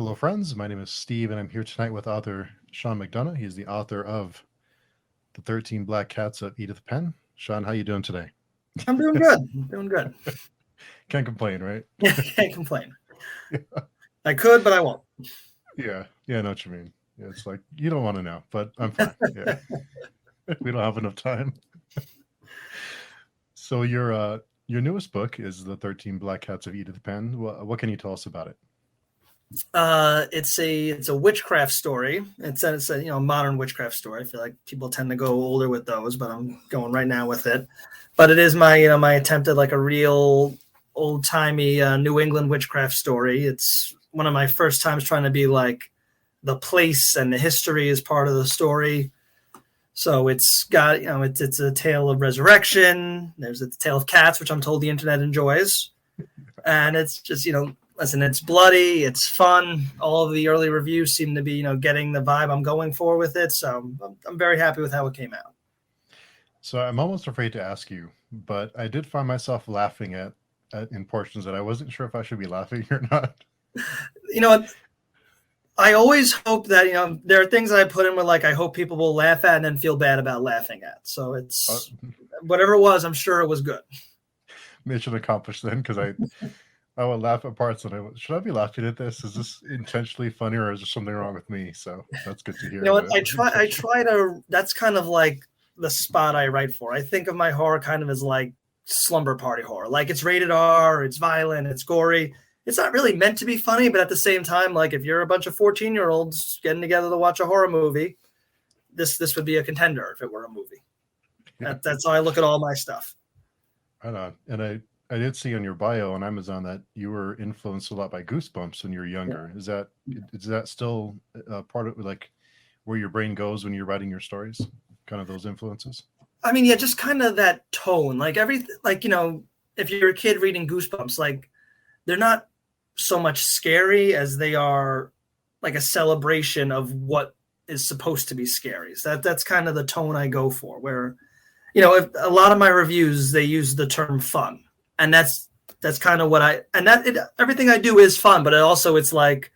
Hello, friends. My name is Steve, and I'm here tonight with author Sean McDonough. He's the author of The 13 Black Cats of Edith Penn. Sean, how you doing today? I'm doing good. I'm doing good. Can't complain, right? Yeah, can't complain. I could, but I won't. Yeah, I know what you mean. Yeah, it's like you don't want to know, but I'm fine. Yeah, we don't have enough time. So your newest book is The 13 Black Cats of Edith Penn. What can you tell us about it? It's a witchcraft story. It's a modern witchcraft story. I feel like people tend to go older with those, but I'm going right now with it. But it is my attempt at like a real old timey New England witchcraft story. It's one of my first times trying to be like the place and the history is part of the story. So it's got it's a tale of resurrection. There's a tale of cats, which I'm told the internet enjoys, and it's just listen, it's bloody, it's fun. All of the early reviews seem to be, getting the vibe I'm going for with it. So I'm very happy with how it came out. So I'm almost afraid to ask you, but I did find myself laughing at in portions that I wasn't sure if I should be laughing or not. You know, I always hope that, there are things that I put in where like I hope people will laugh at and then feel bad about laughing at. So it's whatever it was, I'm sure it was good. Mission accomplished then, because I would laugh at parts and should I be laughing at this? Is this intentionally funny or is there something wrong with me? So that's good to hear. You know what? I try to, that's kind of like the spot I write for. I think of my horror kind of as like slumber party horror. Like it's rated R, it's violent, it's gory. It's not really meant to be funny, but at the same time, like if you're a bunch of 14-year-olds getting together to watch a horror movie, this would be a contender if it were a movie. That's how I look at all my stuff. Right on. And I did see on your bio on Amazon that you were influenced a lot by Goosebumps when you were younger. Yeah. Is that still part of like where your brain goes when you're writing your stories? Kind of those influences? I mean, yeah, just kind of that tone. Like everything, like, if you're a kid reading Goosebumps, like they're not so much scary as they are like a celebration of what is supposed to be scary. So that's kind of the tone I go for, where, if a lot of my reviews, they use the term fun. And that's kind of what everything I do is fun, but it's like,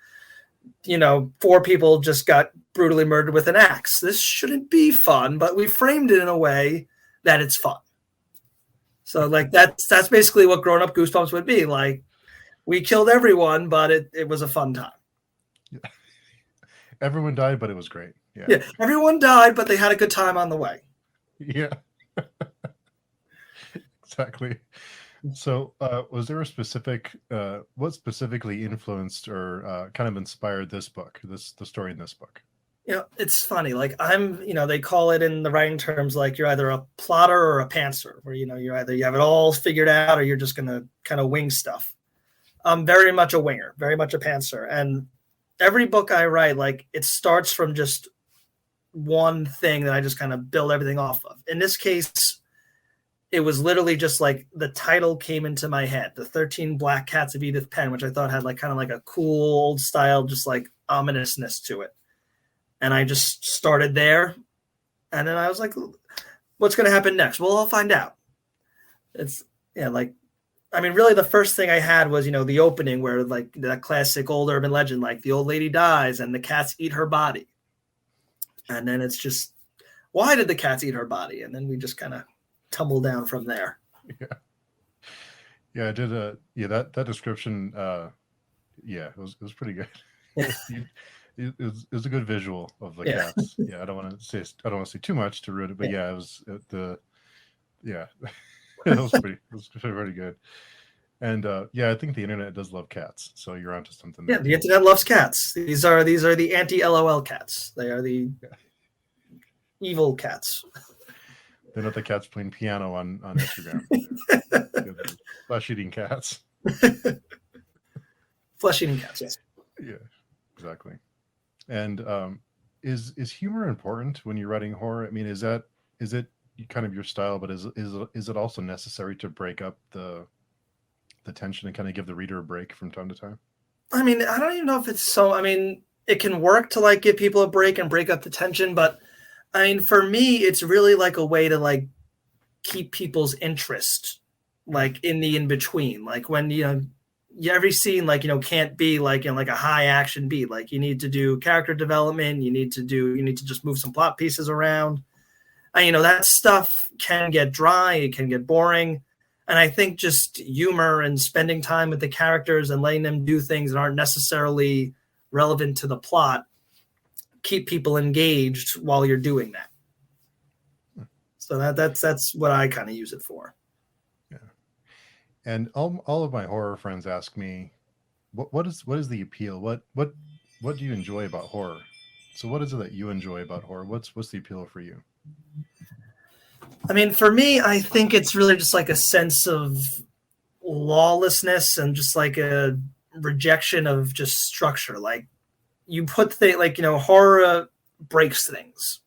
4 people just got brutally murdered with an axe. This shouldn't be fun, but we framed it in a way that it's fun. So like that's basically what Grown Up Goosebumps would be. Like we killed everyone, but it was a fun time. Yeah. Everyone died, but it was great. Yeah. Everyone died, but they had a good time on the way. Yeah. Exactly. So was there a specific, what specifically influenced or kind of inspired this book, the story in this book? It's funny. Like they call it in the writing terms, like you're either a plotter or a pantser, where, you're either you have it all figured out or you're just going to kind of wing stuff. I'm very much a winger, very much a pantser. And every book I write, like it starts from just one thing that I just kind of build everything off of. In this case, it was literally just like the title came into my head, The 13 Black Cats of Edith Penn, which I thought had like kind of like a cool old style, just like ominousness to it. And I just started there. And then I was like, what's going to happen next? Well, I'll find out. Really the first thing I had was, the opening where like that classic old urban legend, like the old lady dies and the cats eat her body. And then it's just, why did the cats eat her body? And then we just kind of tumble down from there. I did that description. It was pretty good. It was a good visual of the cats. I don't want to say too much to ruin it, but it was it was pretty good. And I think the internet does love cats, so you're onto something there. The internet loves cats. These are the anti-LOL cats. They are the evil cats. They're not the cats playing piano on Instagram. Flesh-eating cats. Flesh-eating cats, yes. Yeah, exactly. And is humor important when you're writing horror? I mean, is it kind of your style, but is it also necessary to break up the tension and kind of give the reader a break from time to time? I mean, I don't even know if it's so. I mean, it can work to like give people a break and break up the tension, but I mean, for me, it's really like a way to like keep people's interest, like in the in between. Like when every scene, like, can't be like, like a high action beat. Like, you need to do character development. You need to just move some plot pieces around. And, that stuff can get dry. It can get boring. And I think just humor and spending time with the characters and letting them do things that aren't necessarily relevant to the plot keep people engaged while you're doing that. So that's what I kind of use it for. Yeah. And all of my horror friends ask me, what is the appeal? What do you enjoy about horror? So what is it that you enjoy about horror? What's the appeal for you? I mean, for me, I think it's really just like a sense of lawlessness and just like a rejection of just structure. Like, you put things like, horror breaks things.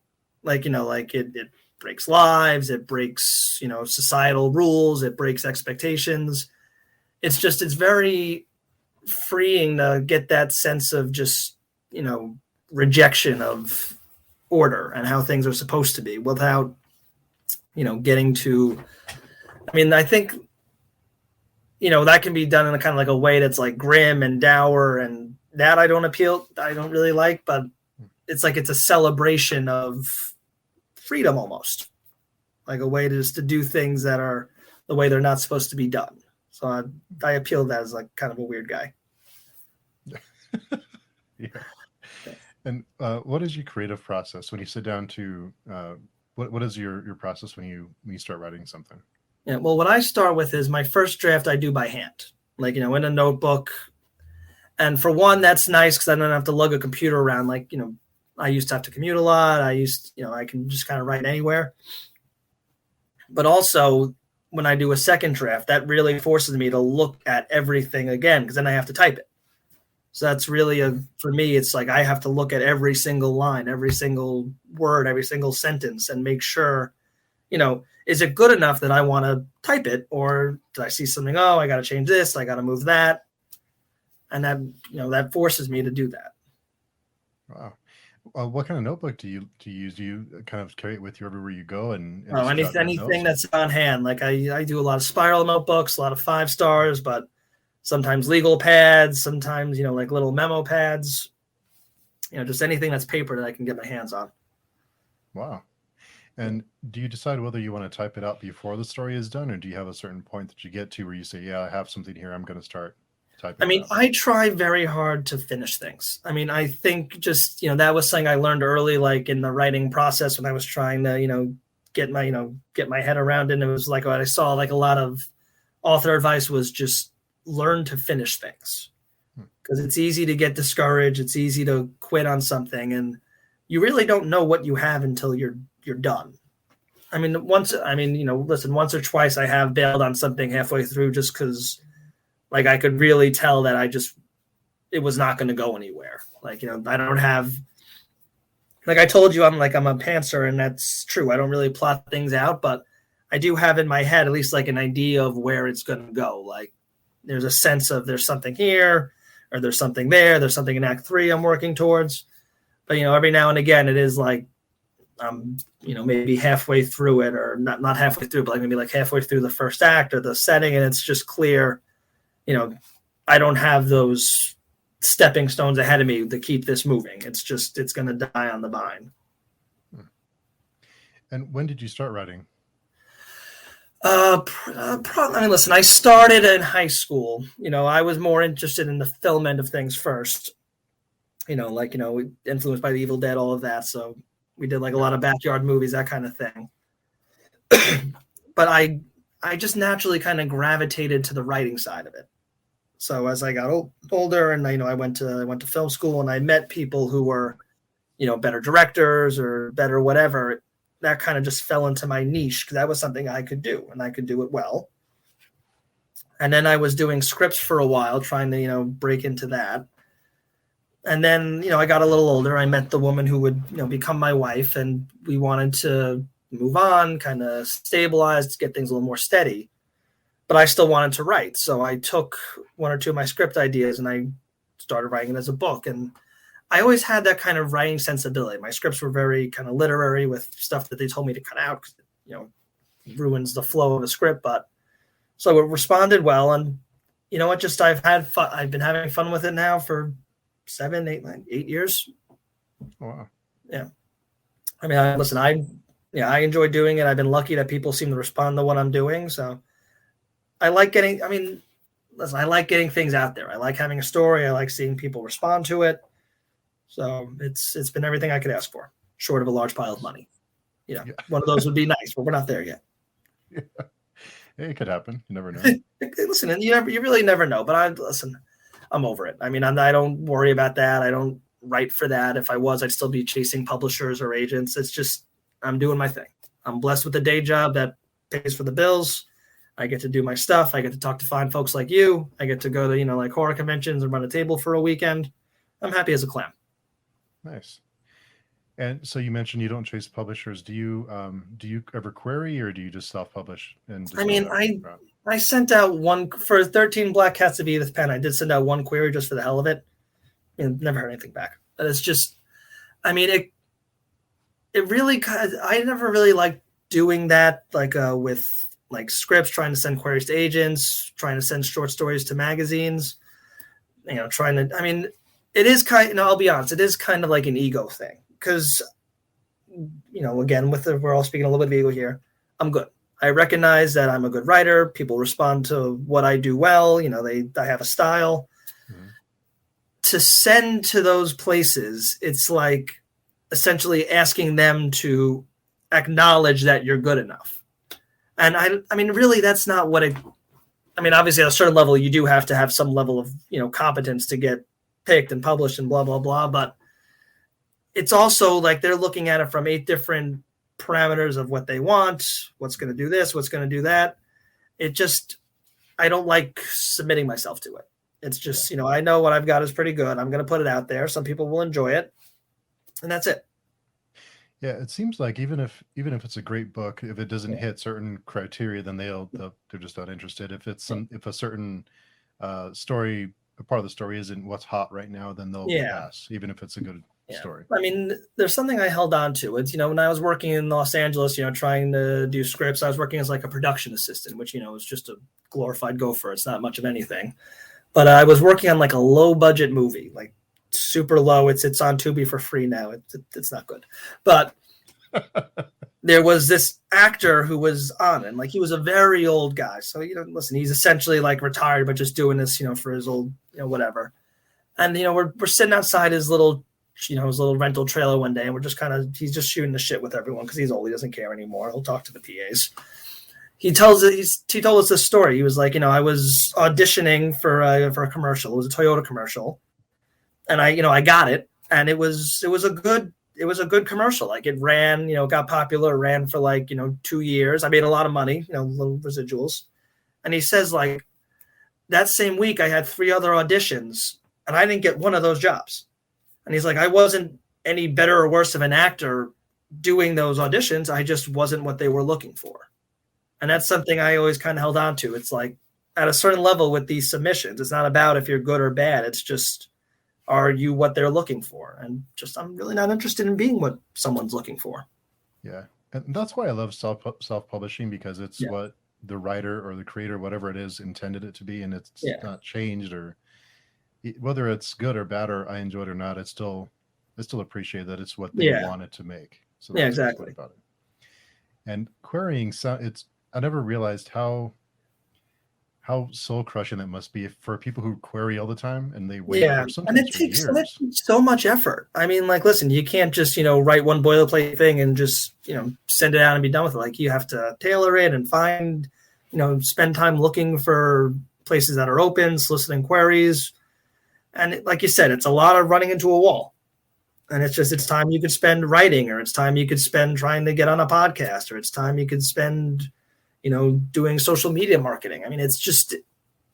Like, like it breaks lives, it breaks, societal rules, it breaks expectations. It's very freeing to get that sense of just, rejection of order and how things are supposed to be without, getting to, I mean, I think, that can be done in a kind of like a way that's like grim and dour, and that I don't really like, but it's like, it's a celebration of freedom almost, like a way to do things that are the way they're not supposed to be done. So I appeal to that as like kind of a weird guy. Yeah. And what is your creative process when you sit down to what is your process when you start writing something? Yeah, well, what I start with is my first draft I do by hand, like, in a notebook. And for one, that's nice because I don't have to lug a computer around. Like, I used to have to commute a lot. I can just kind of write anywhere. But also, when I do a second draft, that really forces me to look at everything again, because then I have to type it. So that's really for me, it's like I have to look at every single line, every single word, every single sentence, and make sure, is it good enough that I want to type it, or did I see something? Oh, I got to change this. I got to move that. And that, that forces me to do that. Wow. What kind of notebook do you use? Do you kind of carry it with you everywhere you go? And Anything that's on hand. Like I do a lot of spiral notebooks, a lot of 5 stars, but sometimes legal pads, sometimes, like little memo pads, just anything that's paper that I can get my hands on. Wow. And do you decide whether you want to type it out before the story is done, or do you have a certain point that you get to where you say, yeah, I have something here, I'm going to start typing? I mean, I try very hard to finish things. I mean, I think just, that was something I learned early, like in the writing process when I was trying to, get my head around it. And it was like what I saw, like a lot of author advice was just learn to finish things, because it's easy to get discouraged. It's easy to quit on something, and you really don't know what you have until you're done. I mean, once or twice I have bailed on something halfway through just because, like, I could really tell that it was not going to go anywhere. Like, I don't have, like I told you, I'm a pantser, and that's true. I don't really plot things out, but I do have in my head at least like an idea of where it's going to go. Like, there's a sense of there's something here, or there's something there. There's something in Act 3 I'm working towards. But, every now and again, it is like, maybe halfway through it, or not halfway through, but like maybe like halfway through the first act or the setting, and it's just clear, I don't have those stepping stones ahead of me to keep this moving. It's going to die on the vine. And when did you start writing? Listen, I started in high school. I was more interested in the film end of things first. Influenced by The Evil Dead, all of that. So we did like a lot of backyard movies, that kind of thing. But I just naturally kind of gravitated to the writing side of it. So as I got older, and I went to film school, and I met people who were, better directors or better whatever. That kind of just fell into my niche, because that was something I could do, and I could do it well. And then I was doing scripts for a while, trying to break into that. And then I got a little older. I met the woman who would become my wife, and we wanted to move on, kind of stabilize, get things a little more steady. But I still wanted to write. So I took 1 or 2 of my script ideas and I started writing it as a book. And I always had that kind of writing sensibility. My scripts were very kind of literary, with stuff that they told me to cut out, because, ruins the flow of a script. But so it responded well. And you know what? Just I've had fun. I've been having fun with it now for 7, 8, 8 years. Oh, wow. Yeah. I mean, listen, I enjoy doing it. I've been lucky that people seem to respond to what I'm doing. So I like getting, I mean, listen, I like getting things out there. I like having a story. I like seeing people respond to it. So it's been everything I could ask for, short of a large pile of money. Yeah. One of those would be nice, but we're not there yet. Yeah. It could happen. You never know. Listen, and you really never know. But I'm over it. I mean, I don't worry about that. I don't write for that. If I was, I'd still be chasing publishers or agents. It's just I'm doing my thing. I'm blessed with a day job that pays for the bills. I get to do my stuff. I get to talk to fine folks like you. I get to go to like horror conventions and run a table for a weekend. I'm happy as a clam. Nice. And so you mentioned you don't chase publishers. Do you ever query, or do you just self-publish? And I mean, I sent out one for 13 Black Cats of Edith Penn. I did send out one query just for the hell of it. And never heard anything back. But it's just, I mean, it really, I never really liked doing that, like with like scripts, trying to send queries to agents, trying to send short stories to magazines, trying to, I mean, it is I'll be honest, it is kind of like an ego thing. Because, again, we're all speaking a little bit of ego here. I'm good. I recognize that I'm a good writer. People respond to what I do well. I have a style. Mm-hmm. To send to those places, it's like essentially asking them to acknowledge that you're good enough. And I mean, really, that's not what obviously at a certain level, you do have to have some level of, competence to get picked and published and blah, blah, blah. But it's also like they're looking at it from 8 different parameters of what they want, what's going to do this, what's going to do that. I don't like submitting myself to it. It's just, I know what I've got is pretty good. I'm going to put it out there. Some people will enjoy it, and that's it. Yeah, it seems like even if it's a great book, if it doesn't hit certain criteria, then they're just not interested. If it's if a certain story, a part of the story isn't what's hot right now, then they'll pass, even if it's a good story. I mean, there's something I held on to. It's, when I was working in Los Angeles, trying to do scripts, I was working as like a production assistant, which, is just a glorified gopher. It's not much of anything. But I was working on like a low budget movie, like super low. It's on Tubi for free now. It's not good. But there was this actor who was on it. And like he was a very old guy. So, listen, he's essentially like retired, but just doing this, for his old, whatever. And, we're sitting outside his little rental trailer one day, and we're just he's just shooting the shit with everyone because he's old. He doesn't care anymore. He'll talk to the PAs. He told us this story. He was like, I was auditioning for a commercial. It was a Toyota commercial, and I got it, and it was a good commercial. Like it ran, got popular, ran for like 2 years. I made a lot of money, little residuals. And he says like that same week I had 3 other auditions, and I didn't get one of those jobs. And he's like, I wasn't any better or worse of an actor doing those auditions. I just wasn't what they were looking for. And that's something I always kind of held on to. It's like at a certain level with these submissions, it's not about if you're good or bad. It's just, are you what they're looking for? And just, I'm really not interested in being what someone's looking for. Yeah. And that's why I love self-publishing, because it's what the writer or the creator, whatever it is, intended it to be. And it's not changed, or whether it's good or bad, or I enjoy it or not, I still appreciate that it's what they wanted to make. So that's exactly about it. And querying, I never realized how soul crushing that must be for people who query all the time and they wait for sometimes and it takes so much effort. I mean, like, listen, you can't just write one boilerplate thing and just send it out and be done with it. Like you have to tailor it and find spend time looking for places that are open, soliciting queries. And like you said, it's a lot of running into a wall. And it's time you could spend writing, or it's time you could spend trying to get on a podcast, or it's time you could spend, doing social media marketing. I mean, it's just,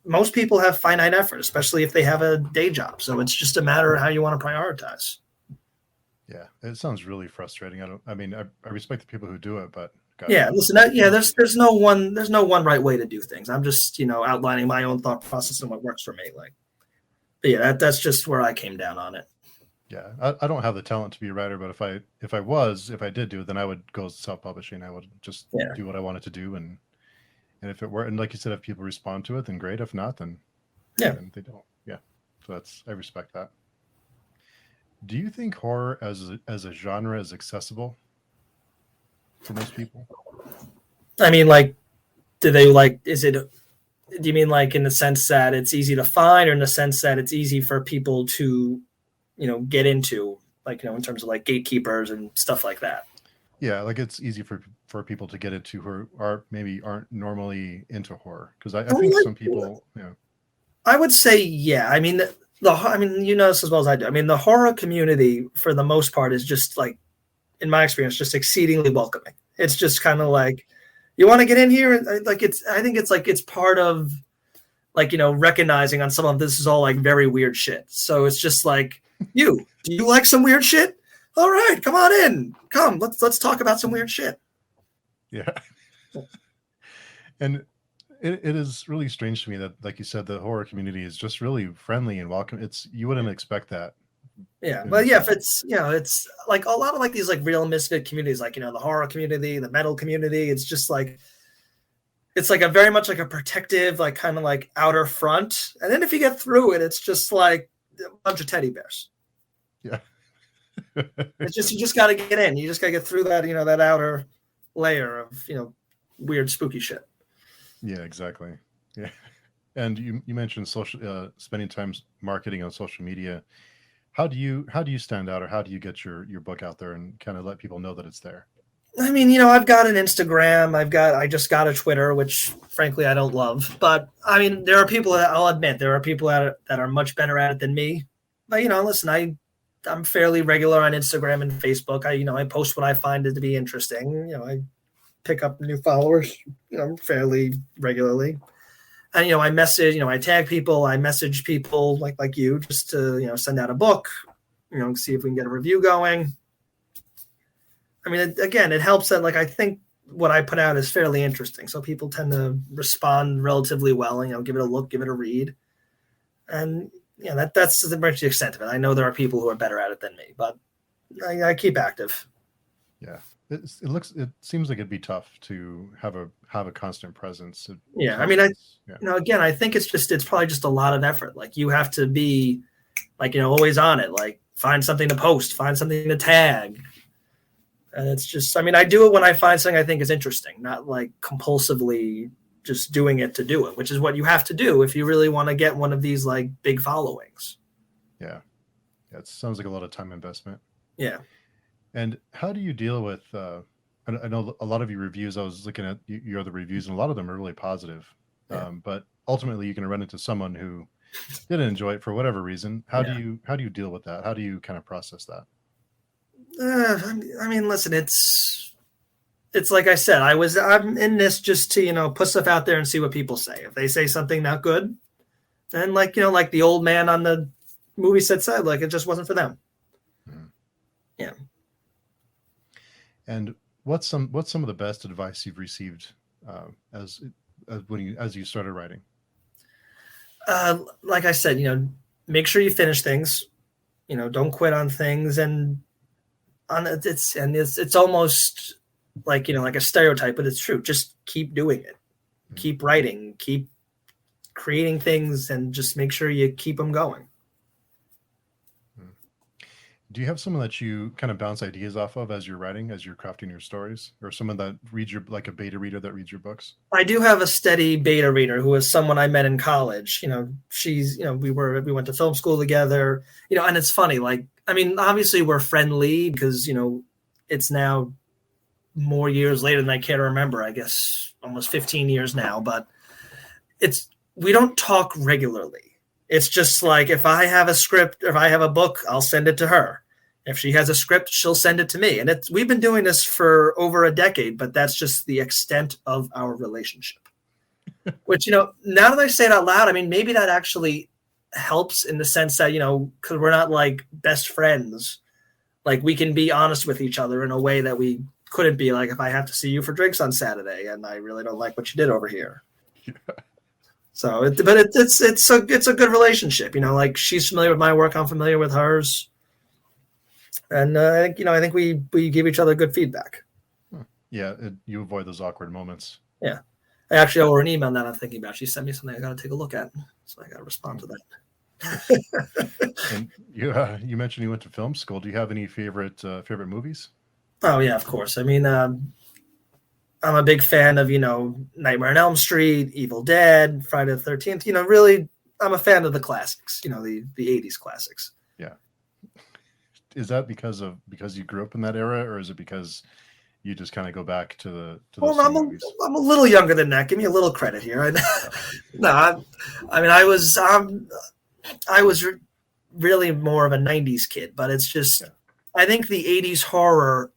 most people have finite effort, especially if they have a day job. So it's just a matter of how you want to prioritize. Yeah, it sounds really frustrating. I respect the people who do it, but listen, there's no one right way to do things. I'm just, outlining my own thought process and what works for me. Like, but yeah, that's just where I came down on it. Yeah, I don't have the talent to be a writer, but if I did do it, then I would go self-publishing. I would just do what I wanted to do, and if it were, and like you said, if people respond to it, then great. If not, then Yeah. and they don't. Yeah, so I respect that. Do you think horror as a genre is accessible for most people? I mean, like, do they like? Is it? Do you mean like in the sense that it's easy to find, or in the sense that it's easy for people to, get into, like, in terms of like gatekeepers and stuff like that? Yeah, like it's easy for people to get into who aren't normally into horror, because I think some people, I would say, yeah. I mean, I mean, you know this as well as I do. I mean, the horror community, for the most part, is just like, in my experience, just exceedingly welcoming. It's just kind of like, you want to get in here, and like I think it's like it's part of, like, recognizing on some of this is all like very weird shit. So it's just like, do you like some weird shit? All right, come on in. Come, let's talk about some weird shit. yeah. And it is really strange to me that, like you said, the horror community is just really friendly and welcome. You wouldn't expect that. Yeah, but yeah, if it's it's like a lot of like these like real misfit communities, like the horror community, the metal community. It's just like it's like a very much like a protective, like kind of like outer front, and then if you get through it, it's just like a bunch of teddy bears. Yeah. It's just you just got to get in. You just got to get through that that outer layer of weird spooky shit. Yeah, exactly. Yeah. And you mentioned spending time marketing on social media. How do you stand out, or how do you get your book out there and kind of let people know that it's there? I mean, I've got an Instagram. I just got a Twitter, which frankly I don't love. But I mean, there are people that I'll admit there are people that are much better at it than me. But listen, I'm fairly regular on Instagram and Facebook. I post what I find it to be interesting. I pick up new followers, fairly regularly. And I message, I tag people, I message people like you, just to send out a book, see if we can get a review going. I mean, again, it helps that like I think what I put out is fairly interesting, so people tend to respond relatively well. And give it a look, give it a read, and that's the much the extent of it. I know there are people who are better at it than me, but I keep active. Yeah, it seems like it'd be tough to have a constant presence. Yeah, I mean, again, I think it's probably just a lot of effort. Like you have to be like always on it. Like find something to post, find something to tag. And it's just, I mean, I do it when I find something I think is interesting, not like compulsively just doing it to do it, which is what you have to do if you really want to get one of these like big followings. Yeah. It sounds like a lot of time investment. Yeah. And how do you deal with, I know a lot of your reviews, I was looking at your other reviews, and a lot of them are really positive. Yeah. But ultimately you can run into someone who didn't enjoy it for whatever reason. How do you deal with that? How do you kind of process that? I mean, listen, it's like I said, I'm in this just to, put stuff out there and see what people say. If they say something not good, then like the old man on the movie set said, like it just wasn't for them. Mm. Yeah. And what's some of the best advice you've received as you started writing? Like I said, make sure you finish things. Don't quit on things, and it's almost like like a stereotype, but it's true. Just keep doing it, keep writing, keep creating things, and just make sure you keep them going. Do you have someone that you kind of bounce ideas off of as you're writing, as you're crafting your stories, or someone that reads like a beta reader that reads your books? I do have a steady beta reader who is someone I met in college. She's we went to film school together. And it's funny, like I mean, obviously we're friendly because it's now more years later than I care to remember. I guess almost 15 years now, but we don't talk regularly. It's just like if I have a script or if I have a book, I'll send it to her. If she has a script, she'll send it to me. And we've been doing this for over a decade, but that's just the extent of our relationship. Which, now that I say it out loud, I mean, maybe that actually helps in the sense that, because we're not like best friends. Like we can be honest with each other in a way that we couldn't be, like if I have to see you for drinks on Saturday and I really don't like what you did over here. Yeah. So, it's a good relationship, like she's familiar with my work, I'm familiar with hers. And I think we give each other good feedback. Yeah, you avoid those awkward moments. Yeah, I actually owe her an email now that I'm thinking about it. She sent me something I got to take a look at, so I got to respond to that. And you mentioned you went to film school. Do you have any favorite movies? Oh yeah, of course. I mean, I'm a big fan of Nightmare on Elm Street, Evil Dead, Friday the 13th. Really, I'm a fan of the classics. The 80s classics. Yeah. Is that because you grew up in that era, or is it because you just kind of go back to the well, I'm a little younger than that. Give me a little credit here. No, I mean I was really more of a 90s kid, but it's just I think the 80s horror,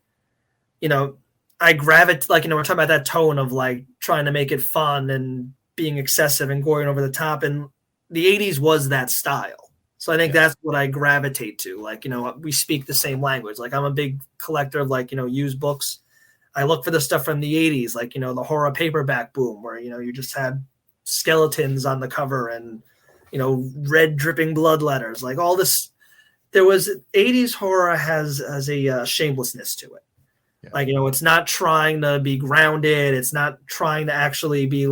I gravitate, we're talking about that tone of trying to make it fun and being excessive and going over the top, and the 80s was that style. So I think that's what I gravitate to. We speak the same language. I'm a big collector of used books. I look for the stuff from the 80s, the horror paperback boom, where, you just had skeletons on the cover and, red dripping blood letters, all this. There was 80s horror has a shamelessness to it. Yeah. It's not trying to be grounded. It's not trying to actually be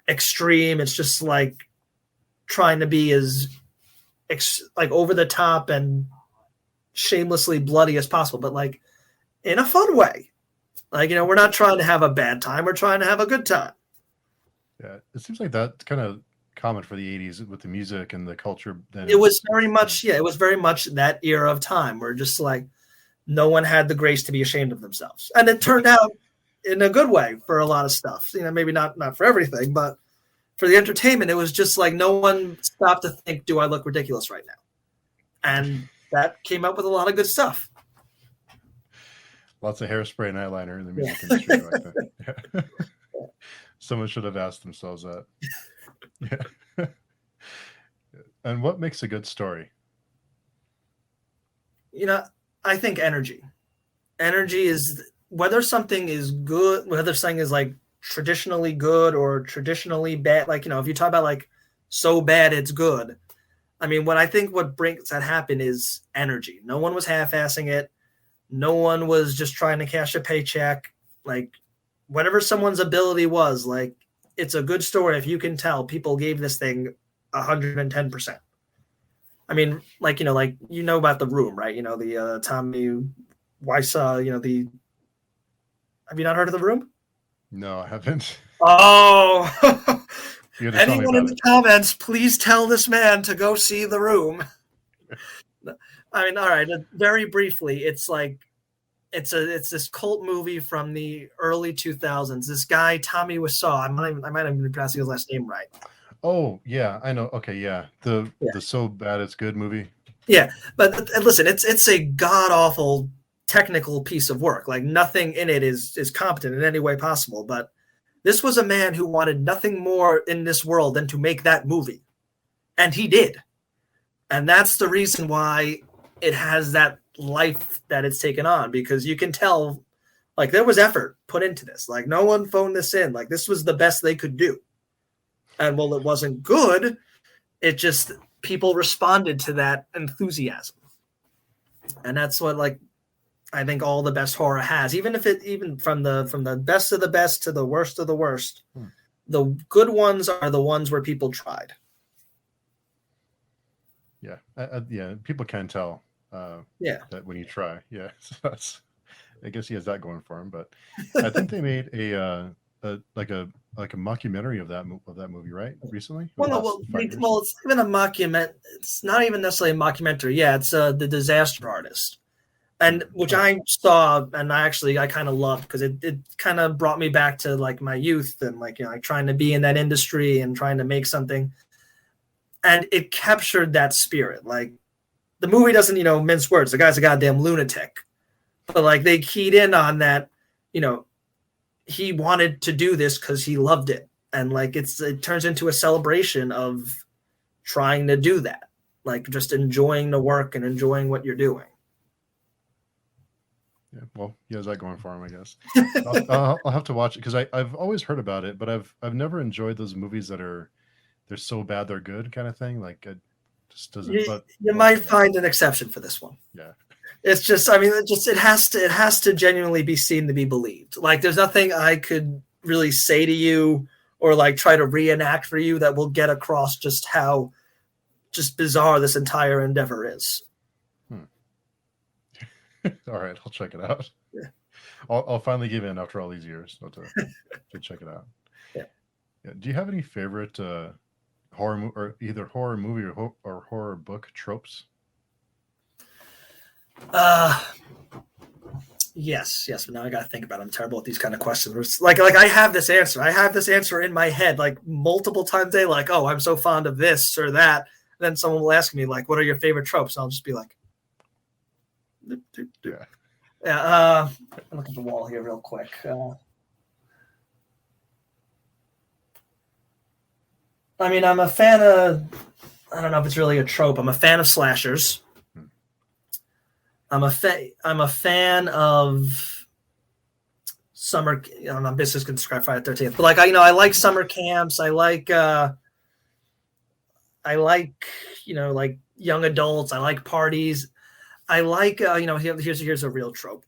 extreme. It's just trying to be as over the top and shamelessly bloody as possible, but in a fun way. We're not trying to have a bad time. We're trying to have a good time. Yeah, it seems like that's kind of common for the 80s with the music and the culture. It was very much, it was very much that era of time where just no one had the grace to be ashamed of themselves. And it turned out in a good way for a lot of stuff. Maybe not for everything, but for the entertainment, it was just no one stopped to think, do I look ridiculous right now? And that came up with a lot of good stuff. Lots of hairspray and eyeliner in the music industry like that. Yeah. Someone should have asked themselves that. Yeah. And what makes a good story? I think energy. Energy is whether something is good, whether something is traditionally good or traditionally bad. If you talk about so bad it's good. I mean, what brings that happen is energy. No one was half-assing it. No one was just trying to cash a paycheck. Whatever someone's ability was, it's a good story if you can tell people gave this thing 110%. I mean, about The Room, right? The Tommy Wiseau, have you not heard of The Room? No, I haven't. Oh, anyone in the comments, please tell this man to go see The Room. I mean, all right. Very briefly, it's this cult movie from the early 2000s. This guy Tommy Wiseau, I might have been pronouncing his last name right. Oh yeah, I know. Okay, yeah, the So Bad It's Good movie. Yeah, but listen, it's a god awful technical piece of work. Nothing in it is competent in any way possible. But this was a man who wanted nothing more in this world than to make that movie, and he did. And that's the reason why it has that life that it's taken on, because you can tell there was effort put into this. No one phoned this in. This was the best they could do. And while it wasn't good, it just people responded to that enthusiasm. And that's what I think all the best horror has, even from the best of the best to the worst of the worst. The good ones are the ones where people tried. Yeah. Yeah. People can tell that when you try. Yeah. So I guess he has that going for him, but I think they made a mockumentary of that movie, right? Recently? Well, it's even a mockumentary. It's not even necessarily a mockumentary. Yeah. It's The Disaster Artist. And which I saw, and I kind of loved, because it kind of brought me back to my youth and trying to be in that industry and trying to make something. And it captured that spirit. The movie doesn't, mince words. The guy's a goddamn lunatic. But they keyed in on that, he wanted to do this because he loved it. And it turns into a celebration of trying to do that. Just enjoying the work and enjoying what you're doing. Yeah, well, he has that going for him, I guess. I'll have to watch it, because I've always heard about it, but I've never enjoyed those movies that they're so bad they're good kind of thing. It just doesn't. You might find an exception for this one. Yeah, it's just, I mean, it has to genuinely be seen to be believed. There's nothing I could really say to you or like try to reenact for you that will get across just how just bizarre this entire endeavor is. All right, I'll check it out. Yeah. I'll finally give in after all these years to check it out. Yeah. Do you have any favorite horror or either horror movie or horror book tropes? Yes, but now I gotta think about it. I'm terrible at these kind of questions. Like I have this answer. I have this answer in my head like multiple times a day, like, oh, I'm so fond of this or that. And then someone will ask me, like, what are your favorite tropes? And I'll just be like, Yeah. I'll look at the wall here real quick. I mean, I'm a fan of, I don't know if it's really a trope. I'm a fan of slashers. I'm a fan of summer. I don't know, business can describe Friday the 13th, but like I like summer camps. I like like young adults. I like parties. I like here's a real trope.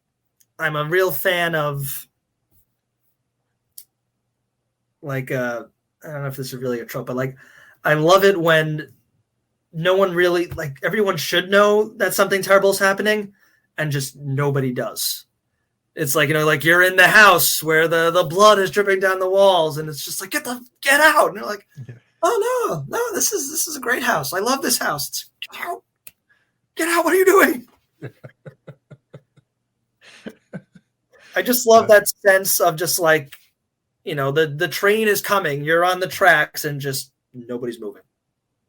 I'm a real fan of like I don't know if this is really a trope, but like I love it when no one really, like, everyone should know that something terrible is happening and just nobody does. It's like, like you're in the house where the blood is dripping down the walls and it's just like, get out. And you're like, oh no, this is a great house. I love this house. It's, get out. What are you doing? I just love that sense of just like, the train is coming, you're on the tracks and just nobody's moving.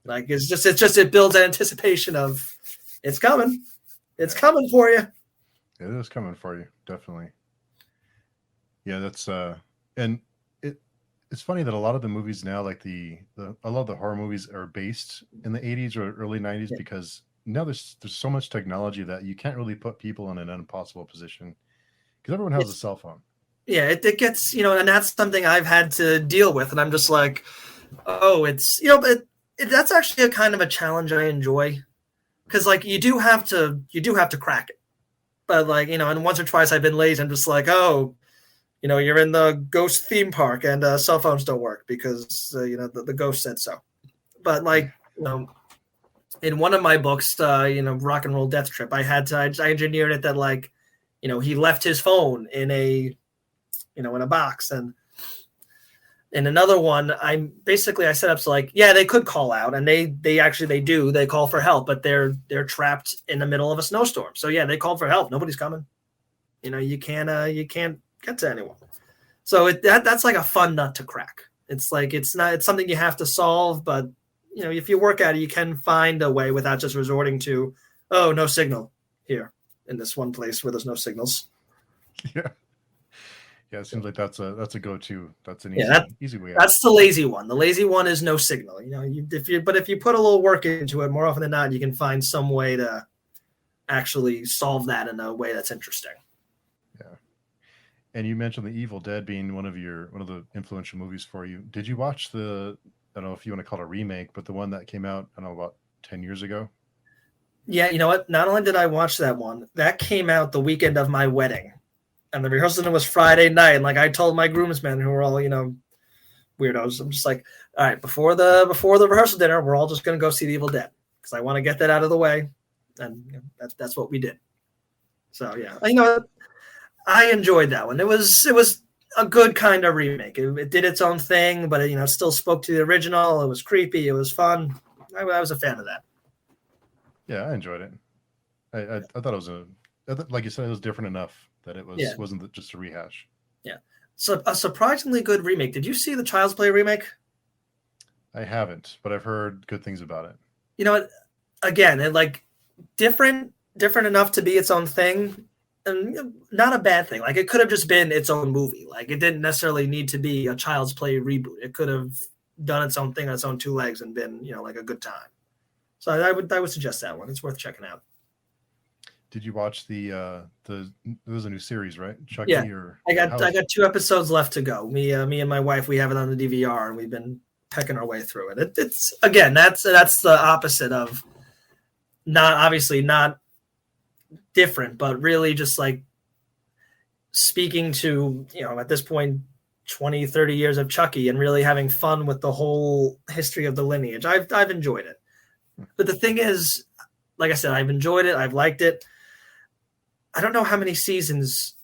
Like it builds anticipation of it's coming. It's coming for you. It is coming for you, definitely. Yeah, that's and it's funny that a lot of the movies now, like a lot of the horror movies are based in the 80s or early 90s because now there's so much technology that you can't really put people in an impossible position because everyone has a cell phone. Yeah, it gets, and that's something I've had to deal with, and I'm just like, oh, it's, but that's actually a kind of a challenge I enjoy, because like you do have to crack it, but like and once or twice I've been lazy. I'm just like, oh, you're in the ghost theme park and cell phones don't work because the ghost said so. But like in one of my books, Rock and Roll Death Trip, I engineered it that like he left his phone in a in a box, and in another one, I set up so like, yeah, they could call out, and they call for help, but they're trapped in the middle of a snowstorm. So yeah, they called for help. Nobody's coming. You can't get to anyone. So that's like a fun nut to crack. It's like it's something you have to solve, but if you work at it, you can find a way without just resorting to, oh, no signal here in this one place where there's no signals. Yeah. Yeah, it seems like that's a go-to. That's an easy way out. That's the lazy one. The lazy one is no signal. If you put a little work into it, more often than not, you can find some way to actually solve that in a way that's interesting. Yeah. And you mentioned The Evil Dead being one of the influential movies for you. Did you watch I don't know if you want to call it a remake, but the one that came out, I don't know, about 10 years ago? Yeah, you know what? Not only did I watch that one, that came out the weekend of my wedding. And the rehearsal was Friday night. And like I told my groomsmen, who were all, weirdos, I'm just like, all right, before the rehearsal dinner, we're all just going to go see The Evil Dead because I want to get that out of the way. And that's what we did. So, yeah, I enjoyed that one. It was a good kind of remake. It did its own thing, but it still spoke to the original. It was creepy. It was fun. I was a fan of that. Yeah, I enjoyed it. I thought it was like you said, it was different enough that it wasn't just a rehash. Yeah. So a surprisingly good remake. Did you see the Child's Play remake? I haven't, but I've heard good things about it. You know what? Again, it like different enough to be its own thing, and not a bad thing. Like it could have just been its own movie. Like it didn't necessarily need to be a Child's Play reboot. It could have done its own thing on its own two legs and been, like a good time. So I would suggest that one. It's worth checking out. Did you watch there was a new series, right? Chucky? Yeah, I got 2 episodes left to go. Me and my wife, we have it on the DVR, and we've been pecking our way through it. It's again, that's the opposite of not different, but really just like speaking to, at this point, 20, 30 years of Chucky and really having fun with the whole history of the lineage. I've enjoyed it. But the thing is, like I said, I've enjoyed it. I've liked it. I don't know how many seasons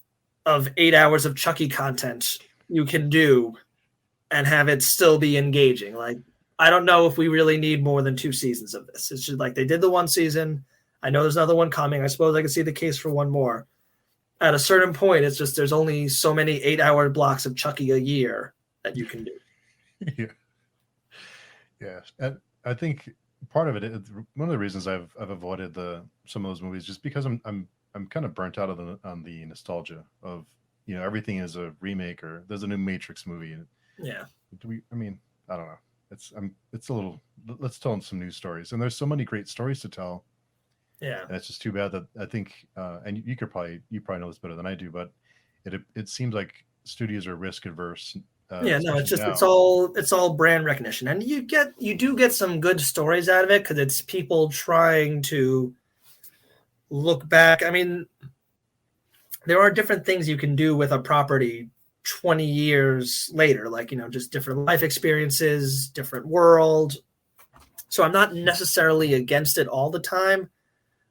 of 8 hours of Chucky content you can do and have it still be engaging. Like, I don't know if we really need more than 2 seasons of this. It's just like they did the 1 season. I know there's another one coming. I suppose I can see the case for one more. At a certain point, it's just there's only so many 8-hour blocks of Chucky a year that you can do. Yeah. Yeah. And I think part of it, one of the reasons I've avoided some of those movies, just because I'm kind of burnt out on the nostalgia of, you know, everything is a remake, or there's a new Matrix movie. Yeah. I mean, I don't know. It's a little, let's tell them some new stories. And there's so many great stories to tell. Yeah. And it's just too bad that I think, and you probably know this better than I do, but it seems like studios are risk adverse. Yeah, no, it's just now. it's all brand recognition, and you do get some good stories out of it because it's people trying to look back. I mean, there are different things you can do with a property 20 years later, like, you know, just different life experiences, different world. So I'm not necessarily against it all the time,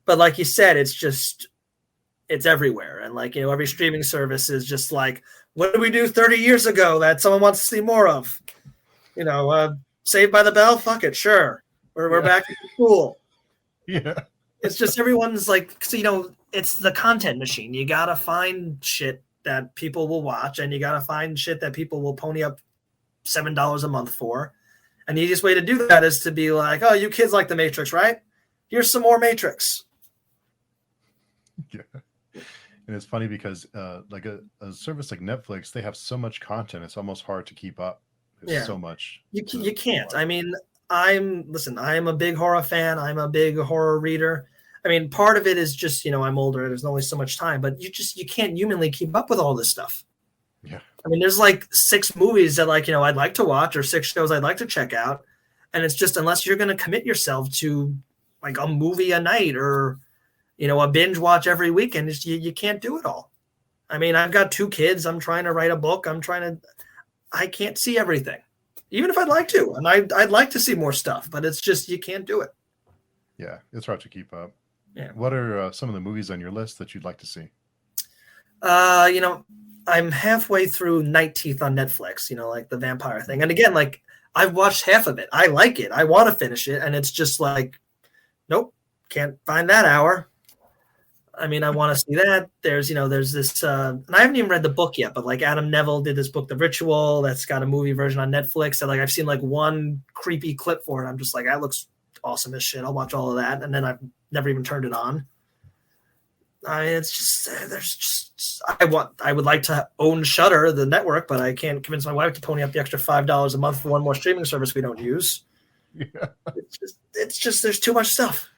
but like you said, it's everywhere, and like, you know, every streaming service is just like, what did we do 30 years ago that someone wants to see more of? You know, Saved by the Bell? Fuck it, sure. We're back to school. Yeah. It's just everyone's like, so, you know, it's the content machine. You got to find shit that people will watch, and you got to find shit that people will pony up $7 a month for. And the easiest way to do that is to be like, oh, you kids like the Matrix, right? Here's some more Matrix. Yeah. And it's funny because like a service like Netflix, they have so much content, it's almost hard to keep up. There's so much. You can't. I mean, I'm a big horror fan. I'm a big horror reader. I mean, part of it is just, you know, I'm older. There's only so much time, but you can't humanly keep up with all this stuff. Yeah. I mean, there's like 6 movies that, like, you know, I'd like to watch, or 6 shows I'd like to check out. And it's just, unless you're going to commit yourself to like a movie a night, or, you know, a binge watch every weekend, you can't do it all. I mean, I've got 2 kids. I'm trying to write a book. I can't see everything, even if I'd like to. And I'd like to see more stuff, but it's just, you can't do it. Yeah. It's hard to keep up. Yeah. What are some of the movies on your list that you'd like to see? You know, I'm halfway through Night Teeth on Netflix, you know, like the vampire thing. And again, like, I've watched half of it. I like it. I want to finish it. And it's just like, nope, can't find that hour. I mean, I want to see that. There's this, and I haven't even read the book yet, but like Adam Neville did this book, The Ritual, that's got a movie version on Netflix. And like, I've seen like one creepy clip for it. I'm just like, that looks awesome as shit. I'll watch all of that. And then I've never even turned it on. I mean, it's just, I would like to own Shudder, the network, but I can't convince my wife to pony up the extra $5 a month for one more streaming service we don't use. Yeah. It's just, there's too much stuff.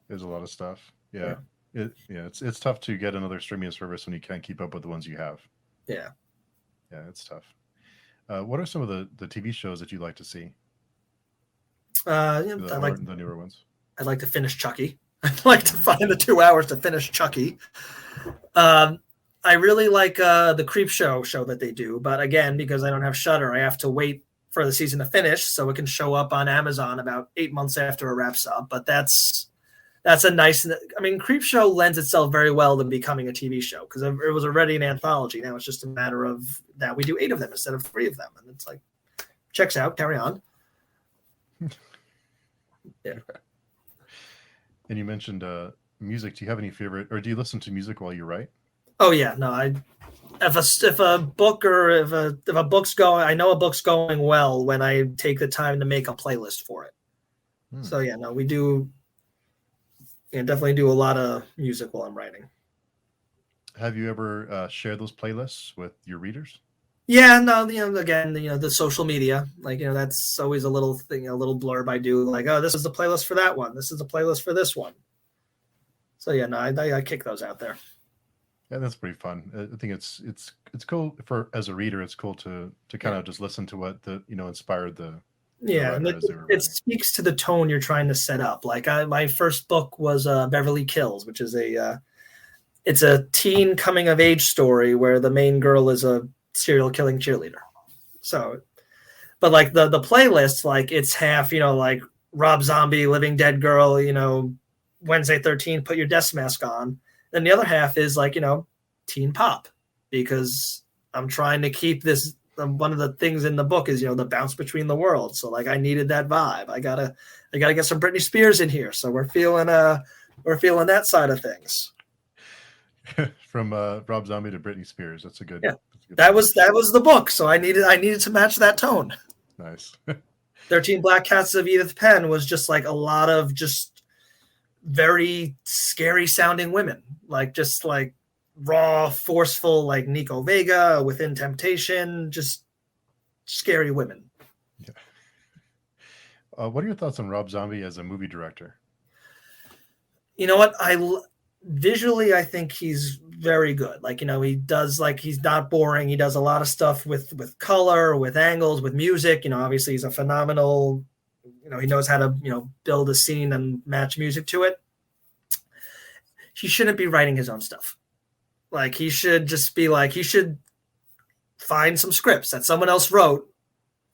There's a lot of stuff. Yeah. It's tough to get another streaming service when you can't keep up with the ones you have. Yeah. Yeah, it's tough. What are some of the TV shows that you'd like to see? The newer ones. I'd like to finish Chucky. I'd like to find the 2 hours to finish Chucky. I really like the Creep Show that they do, but again, because I don't have Shudder, I have to wait for the season to finish so it can show up on Amazon about 8 months after it wraps up. But that's a nice. I mean, Creep Show lends itself very well to becoming a TV show because it was already an anthology. Now it's just a matter of that we do 8 of them instead of 3 of them, and it's like, checks out. Carry on. Yeah. And you mentioned music. Do you have any favorite, or do you listen to music while you write? Oh yeah, no. If a book or if a book's going, I know a book's going well when I take the time to make a playlist for it. So yeah, no, we do. Yeah, definitely do a lot of music while I'm writing. Have you ever shared those playlists with your readers? Yeah, no, again, the social media, like, that's always a little thing, a little blurb I do, like, oh, this is the playlist for that one. This is the playlist for this one. So yeah, no, I kick those out there. Yeah, that's pretty fun. I think it's cool as a reader. It's cool to kind of just listen to what inspired the. Yeah, and it speaks to the tone you're trying to set up. Like my first book was Beverly Kills, which is it's a teen coming of age story where the main girl is a serial killing cheerleader. So, but like the playlist, like it's half, like Rob Zombie, Living Dead Girl, Wednesday 13, Put Your Death Mask On. Then the other half is like, teen pop, because I'm trying to keep this. One of the things in the book is, the bounce between the worlds. So like I needed that vibe. I gotta get some Britney Spears in here. So we're feeling that side of things. From Rob Zombie to Britney Spears. That's a good. Yeah. That's a good that was the book. So I needed to match that tone. Nice. 13 Black Cats of Edith Penn was just like a lot of just very scary sounding women, like just like raw, forceful, like Nico Vega, Within Temptation, just scary women. Yeah. What are your thoughts on Rob Zombie as a movie director? You know what? Visually, I think he's very good. Like, he does, like, he's not boring. He does a lot of stuff with color, with angles, with music. Obviously he's a phenomenal, he knows how to, build a scene and match music to it. He shouldn't be writing his own stuff. Like, he should just be like, he should find some scripts that someone else wrote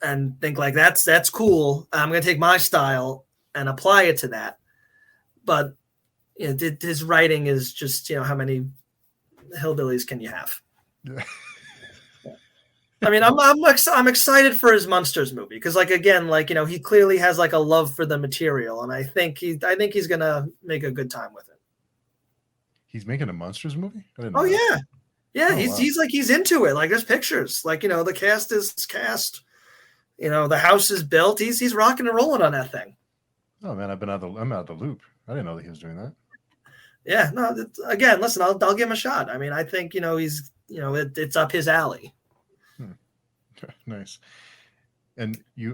and think like, that's cool. I'm going to take my style and apply it to that. But his writing is just, how many hillbillies can you have? Yeah. I mean, I'm excited for his Munsters movie because, like, again, like, he clearly has like a love for the material, and I think he's gonna make a good time with it. He's making a Munsters movie? I didn't know that. Yeah. He's into it. Like, there's pictures. Like, the cast is cast. The house is built. He's rocking and rolling on that thing. Oh man, I'm out of the loop. I didn't know that he was doing that. Yeah, no. Again, listen, I'll give him a shot. I mean, I think he's it's up his alley. Nice. And you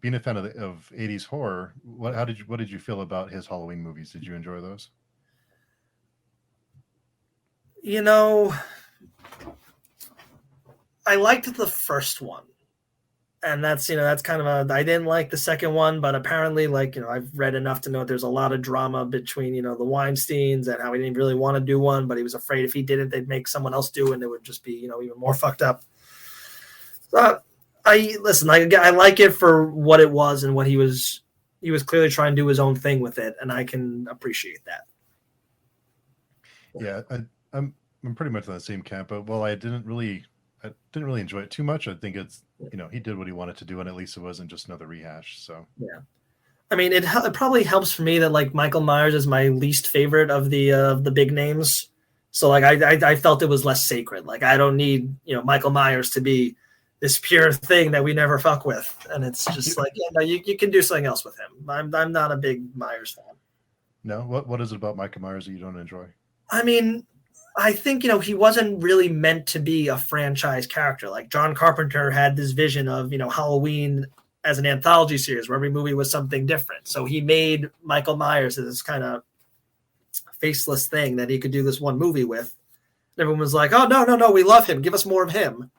being a fan of 80s horror, what did you feel about his Halloween movies? Did you enjoy those? I liked the first one. And that's kind of I didn't like the second one, but apparently, like, I've read enough to know there's a lot of drama between, the Weinsteins and how he didn't really want to do one, but he was afraid if he didn't, they'd make someone else do it and it would just be, even more fucked up. So I like it for what it was and what he was clearly trying to do his own thing with it. And I can appreciate that. Yeah. I'm pretty much in the same camp, but I didn't really enjoy it too much. I think it's, he did what he wanted to do, and at least it wasn't just another rehash. So yeah, I mean, it probably helps for me that like Michael Myers is my least favorite of the big names. So like I felt it was less sacred. Like, I don't need Michael Myers to be this pure thing that we never fuck with, and it's just like, you can do something else with him. I'm not a big Myers fan. No, what is it about Michael Myers that you don't enjoy? I mean, I think, he wasn't really meant to be a franchise character. Like, John Carpenter had this vision of, Halloween as an anthology series where every movie was something different. So he made Michael Myers as this kind of faceless thing that he could do this one movie with. And everyone was like, oh, no, we love him. Give us more of him.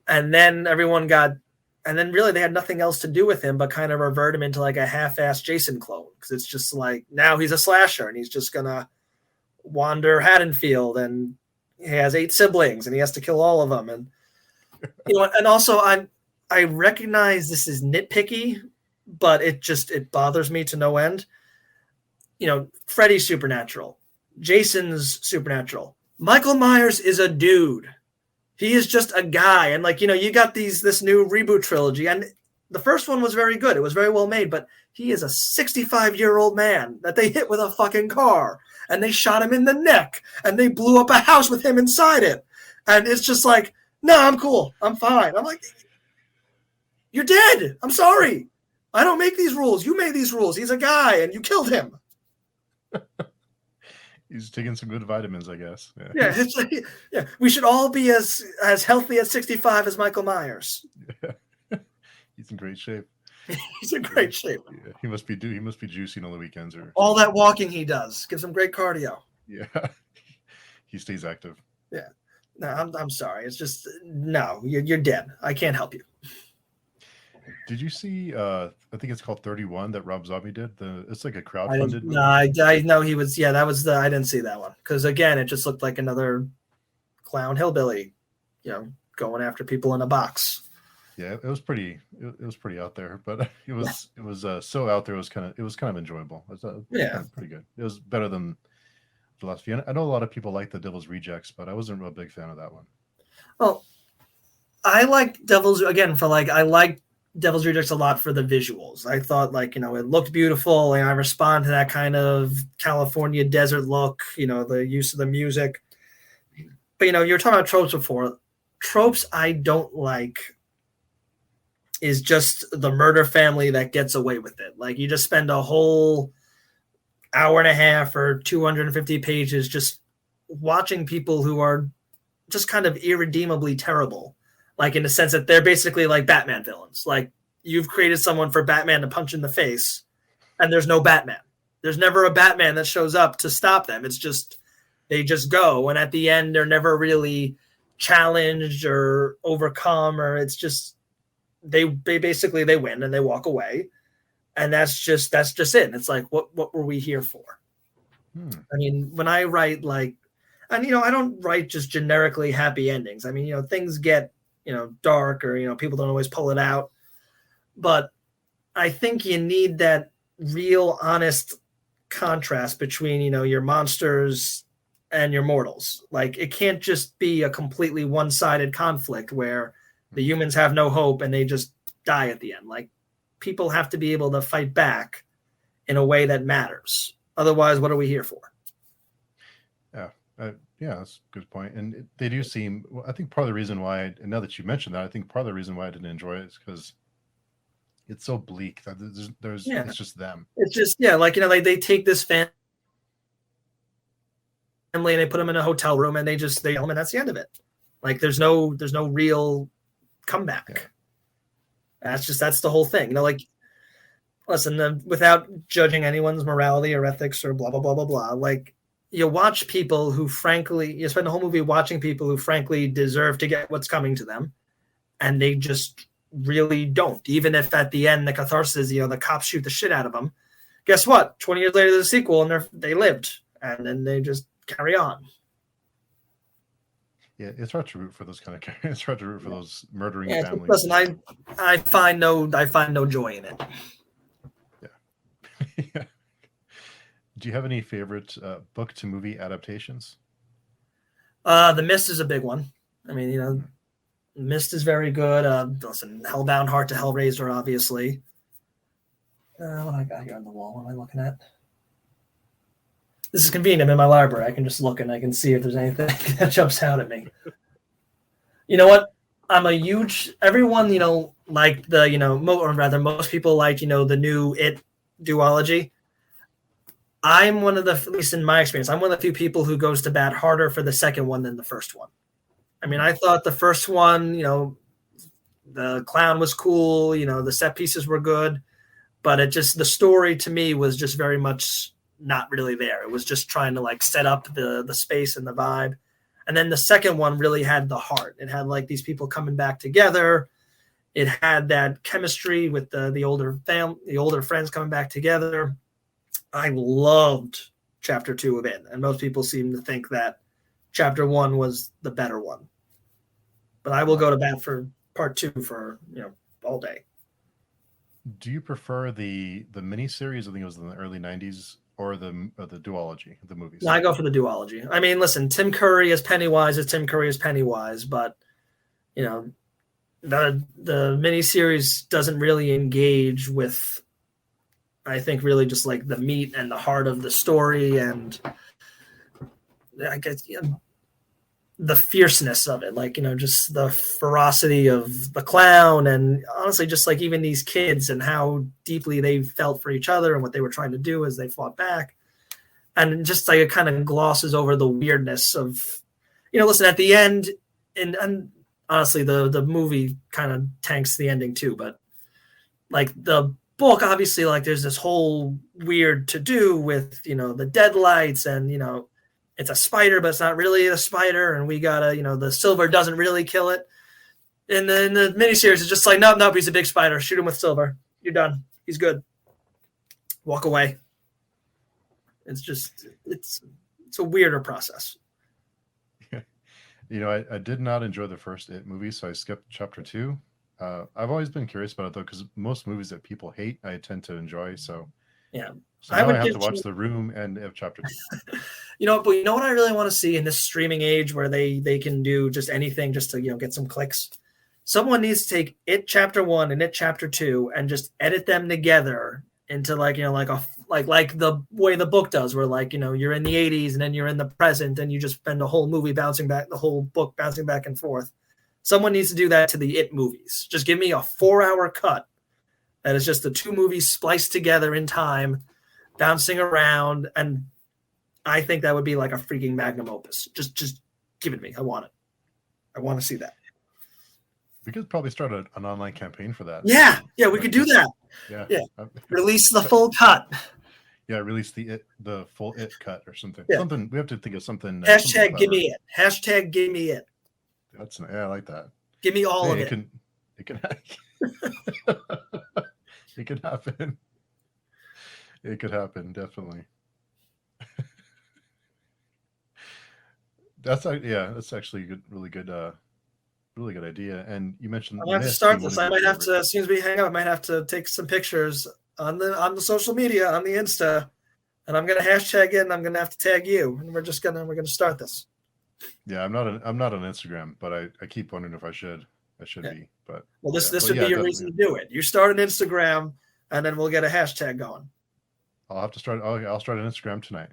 And then really they had nothing else to do with him but kind of revert him into like a half-assed Jason clone. Because it's just like, now he's a slasher and he's just going to wander Haddonfield, and he has 8 siblings and he has to kill all of them. And and also I recognize this is nitpicky, but it bothers me to no end. Freddy's supernatural, Jason's supernatural, Michael Myers is a dude. He is just a guy. And like, you got this new reboot trilogy, and the first one was very good. It was very well made, but he is a 65-year-old man that they hit with a fucking car, and they shot him in the neck, and they blew up a house with him inside it. And it's just like, no, I'm cool. I'm fine. I'm like, you're dead. I'm sorry. I don't make these rules. You made these rules. He's a guy, and you killed him. He's taking some good vitamins, I guess. Yeah. Yeah. We should all be as healthy at 65 as Michael Myers. Yeah. He's in great shape. He's in great shape. Yeah. He must be juicing on the weekends, or all that walking he does gives him great cardio. Yeah. He stays active. Yeah. No, I'm sorry. It's just, no, you're dead. I can't help you. Did you see? I think it's called 31 that Rob Zombie did. It's like a crowdfunded movie. No, I know he was. Yeah, that was I didn't see that one because again, it just looked like another clown hillbilly, Yeah. going after people in a box. Yeah, it was pretty. It was pretty out there, but it was so out there. It was kind of enjoyable. It was Yeah. kind of pretty good. It was better than Philosophy. I know a lot of people like the Devil's Rejects, but I wasn't a real big fan of that one. Well, I like I like Devil's Rejects a lot for the visuals. I thought it looked beautiful, and I respond to that kind of California desert look. The use of the music. But you're talking about tropes before. Tropes I don't like is just the murder family that gets away with it. Like you just spend a whole hour and a half or 250 pages just watching people who are just kind of irredeemably terrible. Like in the sense that they're basically like Batman villains. Like you've created someone for Batman to punch in the face, and there's no Batman. There's never a Batman that shows up to stop them. It's just they just go, and at the end they're never really challenged or overcome, or it's just they basically they win and they walk away, and that's just it. And it's like what were we here for? I mean, when I write and I don't write just generically happy endings. I mean, things get dark, or people don't always pull it out, but I think you need that real honest contrast between your monsters and your mortals. Like it can't just be a completely one-sided conflict where the humans have no hope and they just die at the end. Like people have to be able to fight back in a way that matters. Otherwise, what are we here for? Yeah, that's a good point. And they do seem. Well, I think part of the reason why, and now that you mentioned that, I think part of the reason why I didn't enjoy it is because it's so bleak that it's just them. It's just they take this family and they put them in a hotel room and they kill them, and that's the end of it. Like there's no real comeback. Yeah. That's the whole thing. Listen, without judging anyone's morality or ethics or blah blah blah blah blah. Like you watch people who you spend the whole movie watching people who frankly deserve to get what's coming to them, and they just really don't. Even if at the end the catharsis, the cops shoot the shit out of them. Guess what? 20 years later, there's a sequel, and they lived, and then they just carry on. Yeah, it's hard to root for those kind of characters. It's hard to root for those murdering families. Listen, I find no joy in it. Yeah. Do you have any favorite book to movie adaptations? The Mist is a big one. I mean, Mist is very good. Listen, Hellbound, Heart to Hellraiser, obviously. What I got here on the wall? What am I looking at? This is convenient. I'm in my library. I can just look and I can see if there's anything that jumps out at me. You know what? I'm a huge. Everyone, like or rather, most people like, the new It duology. I'm one of at least in my experience, I'm one of the few people who goes to bat harder for the second one than the first one. I mean, I thought the first one, the clown was cool, the set pieces were good, but the story to me was just very much not really there. It was just trying to set up the space and the vibe. And then the second one really had the heart. It had these people coming back together. It had that chemistry with the older friends coming back together. I loved chapter 2 of It, and most people seem to think that chapter 1 was the better one. But I will go to bat for part 2 for all day. Do you prefer the miniseries? I think it was in the early '90s, or the duology, the movies. No, I go for the duology. I mean, listen, Tim Curry as Pennywise is Tim Curry as Pennywise, but the miniseries doesn't really engage with, I think, really just the meat and the heart of the story, and I guess the fierceness of it, just the ferocity of the clown, and honestly, just even these kids and how deeply they felt for each other and what they were trying to do as they fought back. And just it kind of glosses over the weirdness of, listen, at the end, and honestly, the movie kind of tanks the ending too, but the book, obviously, there's this whole weird to do with, the deadlights and, it's a spider, but it's not really a spider. And we gotta, the silver doesn't really kill it. And then the miniseries is just nope, he's a big spider. Shoot him with silver. You're done. He's good. Walk away. It's just, it's a weirder process. I did not enjoy the first It movie, so I skipped chapter 2. I've always been curious about it though, because most movies that people hate, I tend to enjoy. So Yeah. so I now I would have give to watch The Room and chapter 2. but you know what I really want to see in this streaming age where they can do just anything just to get some clicks. Someone needs to take It Chapter 1 and It Chapter 2 and just edit them together into like the way the book does, where you're in the 80s and then you're in the present and you just spend the whole movie the whole book bouncing back and forth. Someone needs to do that to the It movies. Just give me a 4-hour cut that is just the two movies spliced together in time, bouncing around, and I think that would be like a freaking magnum opus. Just give it to me. I want it. I want to see that. We could probably start an online campaign for that. Yeah, we could do that. Yeah. Release the full cut. Yeah, release the full It cut or something. Yeah. Something we have to think of something. Hashtag give me it. Hashtag give me it. I like that. Give me all of it. It can it could happen. It could happen, definitely. That's actually a really good idea. And you mentioned I have to start this. I might have to, as soon as we hang up, I might have to take some pictures on the social media, on the Insta, and I'm gonna hashtag it, and I'm gonna have to tag you, and we're gonna start this. Yeah, I'm not on Instagram, but I keep wondering if I should be. But this would be your reason to do it. You start an Instagram, and then we'll get a hashtag going. I'll have to start. I'll start an Instagram tonight.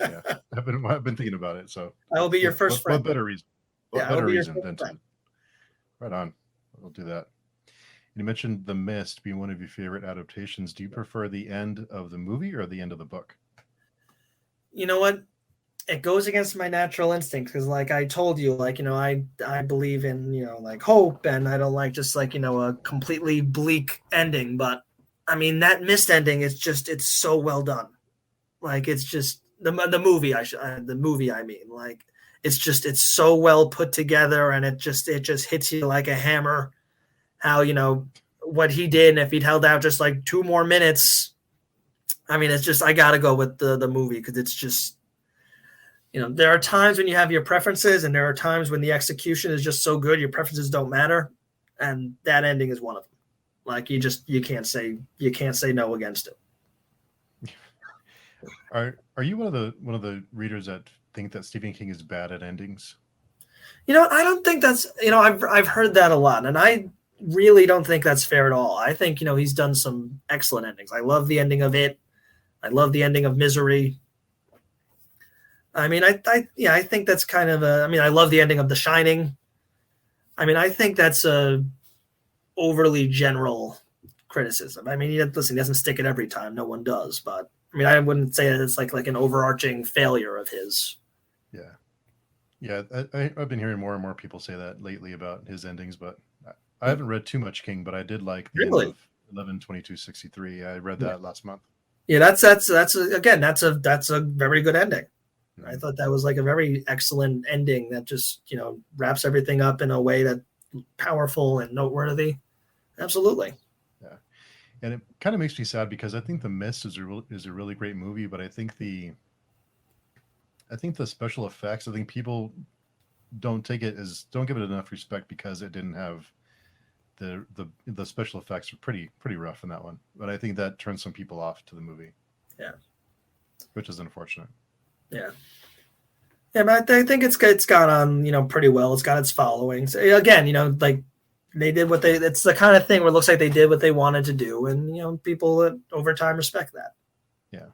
Yeah, I've been thinking about it. So I will be your first friend. What better reason? What better reason than to? Right on. I'll do that. You mentioned The Mist being one of your favorite adaptations. Do you prefer the end of the movie or the end of the book? You know what? It goes against my natural instinct because, like I told you, I believe in hope, and I don't like just a completely bleak ending. But I mean, that Mist ending is it's so well done. Like, it's just the movie. The movie. I mean, like, it's so well put together, and it just hits you like a hammer. How what he did, and if he'd held out just like 2 more minutes, I mean, it's just I gotta go with the movie because it's just there are times when you have your preferences, and there are times when the execution is just so good your preferences don't matter, and that ending is one of them. Like, you can't say no against it. Are you one of the readers that think that Stephen King is bad at endings? I don't think that's I've heard that a lot, and I really don't think that's fair at all. I think he's done some excellent endings. I love the ending of It. I love the ending of Misery. I mean, I think that's kind of I love the ending of The Shining. I mean, I think that's a overly general criticism. I mean, he doesn't stick it every time. No one does, but I mean, I wouldn't say that it's like an overarching failure of his. Yeah. I've been hearing more and more people say that lately about his endings, but I haven't read too much King, but I did like the end of 11/22/63. I read that last month. Yeah, that's a very good ending. Mm-hmm. I thought that was like a very excellent ending that just wraps everything up in a way that's powerful and noteworthy. Absolutely. Yeah, and it kind of makes me sad because I think The Mist is a really great movie, but I think the special effects, I think people don't give it enough respect because it didn't have the special effects are pretty rough in that one. But I think that turns some people off to the movie. Yeah, which is unfortunate. Yeah, but I think it's gone on pretty well. It's got its following. So, again, like they did it's the kind of thing where it looks like they did what they wanted to do, and people over time respect that. Yeah.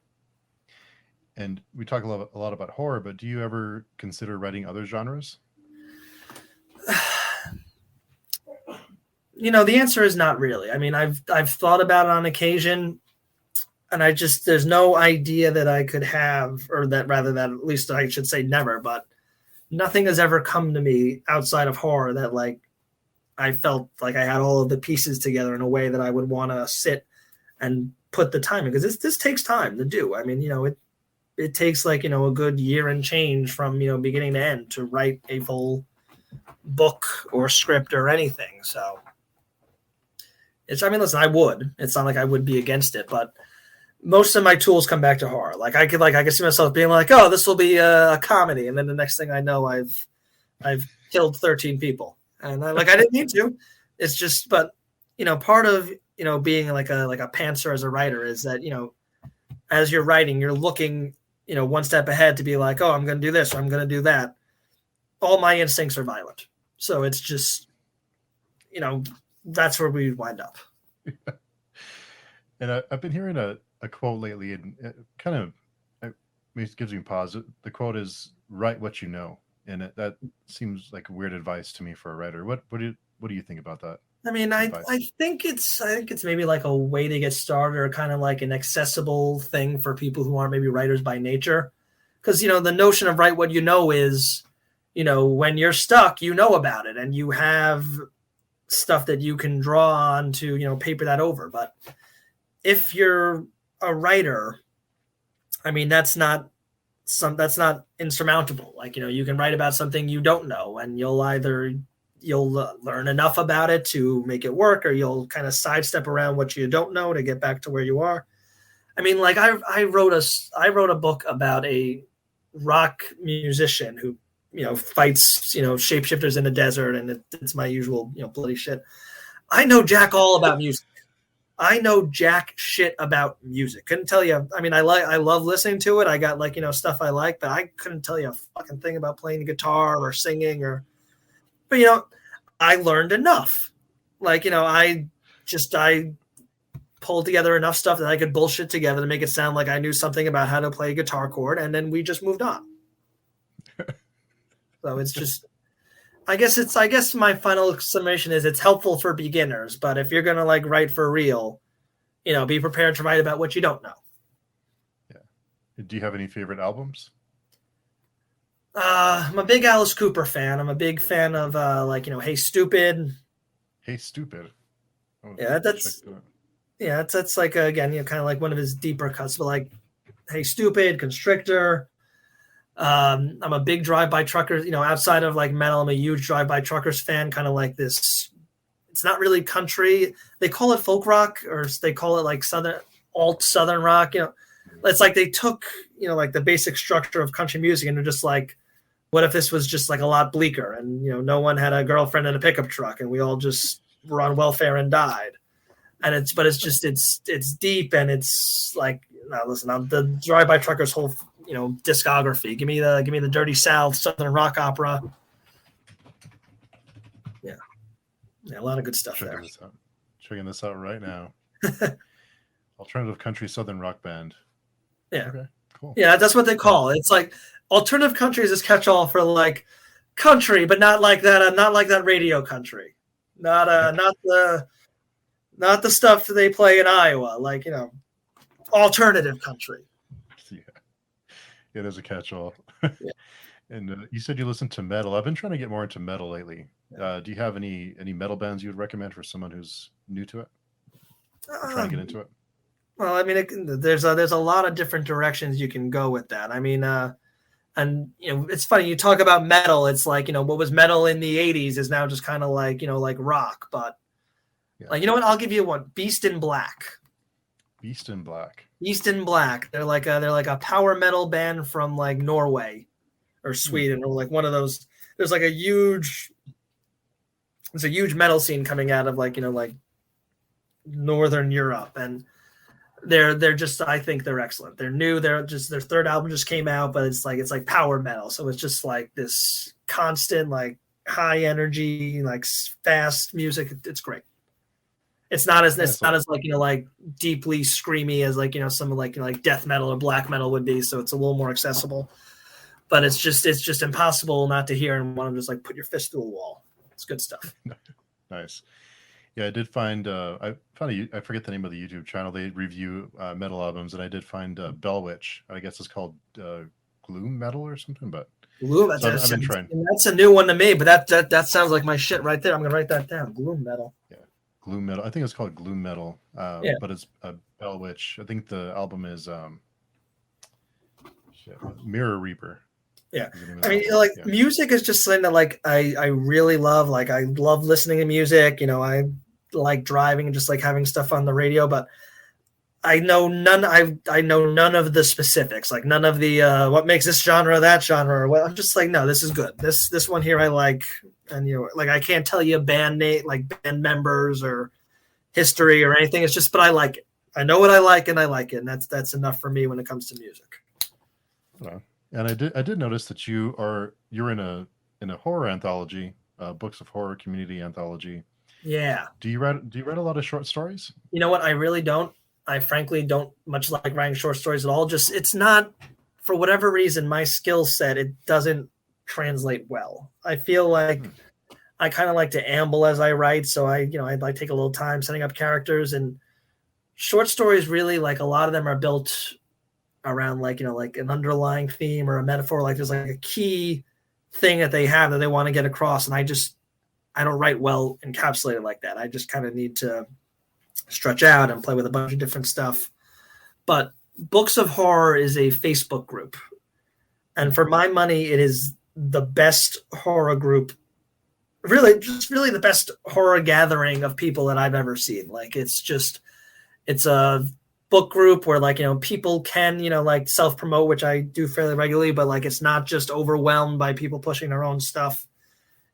And we talk a lot about horror, but do you ever consider writing other genres? The answer is not really. I mean, I've thought about it on occasion, and there's no idea that I could have, or that rather that at least I should say never, but nothing has ever come to me outside of horror that like I felt like I had all of the pieces together in a way that I would want to sit and put the time in, because this takes time to do. I mean, it takes like, a good year and change from, beginning to end to write a full book or script or anything. So listen, I would. It's not like I would be against it, but most of my tools come back to horror. Like I could see myself being like, oh, this will be a comedy. And then the next thing I know, I've I've killed 13 people, and I didn't mean to. It's just, but part of being like a pantser as a writer is that as you're writing, you're looking one step ahead to be like, oh, I'm going to do this, or I'm going to do that. All my instincts are violent, so it's just that's where we wind up. And I've been hearing a quote lately, and it kind of it gives me pause. The quote is "Write what you know," and that seems like weird advice to me for a writer. What do you think about that? I mean, I think it's maybe like a way to get started, or kind of like an accessible thing for people who aren't maybe writers by nature. Because the notion of write what you know is, when you're stuck, about it, and you have stuff that you can draw on to paper that over. But if you're a writer, I mean, that's not insurmountable. Like you can write about something you don't know, and you'll learn enough about it to make it work, or you'll kind of sidestep around what you don't know to get back to where you are. I mean, like I wrote a book about a rock musician who fights shapeshifters in the desert, and it's my usual bloody shit. I know jack all about music. I know jack shit about music. Couldn't tell you. I mean, I love listening to it. I got stuff I like, but I couldn't tell you a fucking thing about playing guitar or singing but I learned enough. I pulled together enough stuff that I could bullshit together to make it sound like I knew something about how to play a guitar chord, and then we just moved on. So it's just, I guess my final summation is it's helpful for beginners, but if you're gonna write for real, be prepared to write about what you don't know. Yeah. Do you have any favorite albums? I'm a big Alice Cooper fan. I'm a big fan of Hey Stupid. Hey Stupid. That's like again, kind of like one of his deeper cuts, but Hey Stupid, Constrictor. I'm a big Drive-By Truckers, outside of metal, I'm a huge Drive-By Truckers fan, kind of like this. It's not really country. They call it folk rock, or they call it Southern rock. It's like they took, the basic structure of country music, and they're just like, what if this was just a lot bleaker, and no one had a girlfriend in a pickup truck, and we all just were on welfare and died. And it's deep, and it's listen, the Drive-By Truckers whole discography. Give me the Dirty South, Southern rock opera. Yeah, a lot of good stuff there. Checking this out right now. Alternative country Southern rock band. Yeah. Okay, cool. Yeah, that's what they call it. It's like alternative country is this catch-all for country, but not like that. Not like that radio country. Not the stuff that they play in Iowa. Alternative country. Yeah, there's a catch-all. Yeah. And you said you listen to metal. I've been trying to get more into metal lately. Do you have any metal bands you would recommend for someone who's new to it? Trying to get into it? Well, I mean, there's a lot of different directions you can go with that. I mean, and it's funny, you talk about metal. It's what was metal in the 80s is now just kind of like rock. But you know what? I'll give you one. Beast in Black. Beast in Black. Beast in Black. They're like a power metal band from Norway or Sweden, or one of those. There's a huge metal scene coming out of Northern Europe, and they're just, I think they're excellent. They're new. They're just, their third album just came out, but it's like power metal. So it's just this constant high energy, fast music. It's great. It's not as deeply screamy as some death metal or black metal would be. So it's a little more accessible, but it's just impossible not to hear and want to just put your fist through a wall. It's good stuff. Nice. Yeah, I did find I forget the name of the YouTube channel. They review metal albums, and I did find Bellwitch. I guess it's called Gloom Metal or something. But Gloom, I've been trying. That's a new one to me, but that sounds like my shit right there. I'm gonna write that down. Gloom Metal. Yeah. Gloom Metal. I think it's called Gloom Metal, but it's Bellwitch. I think the album is Mirror Reaper. Yeah, I mean, music is just something that I really love. I love listening to music. I like driving and just having stuff on the radio. But I know none. I know none of the specifics, like none of the what makes this genre that genre. Or what, I'm just like, no, this is good. This one here I like, and like I can't tell you a band name, like band members or history or anything. It's just, but I like it. I know what I like, and I like it, and that's enough for me when it comes to music. And I did notice that you're in a horror anthology, books of horror community anthology. Yeah. Do you read a lot of short stories? You know what? I really don't. I frankly don't much like writing short stories at all. Just it's not, for whatever reason, my skill set, it doesn't translate well. I feel like I kind of like to amble as I write, so I'd like take a little time setting up characters, and short stories really, like a lot of them are built around like an underlying theme or a metaphor, like there's like a key thing that they have that they want to get across, and I don't write well encapsulated like that. I just kind of need to stretch out and play with a bunch of different stuff. But Books of Horror is a Facebook group, and for my money, it is the best horror group, really the best horror gathering of people that I've ever seen. Like it's a book group where people can like self-promote, which I do fairly regularly, but like it's not just overwhelmed by people pushing their own stuff.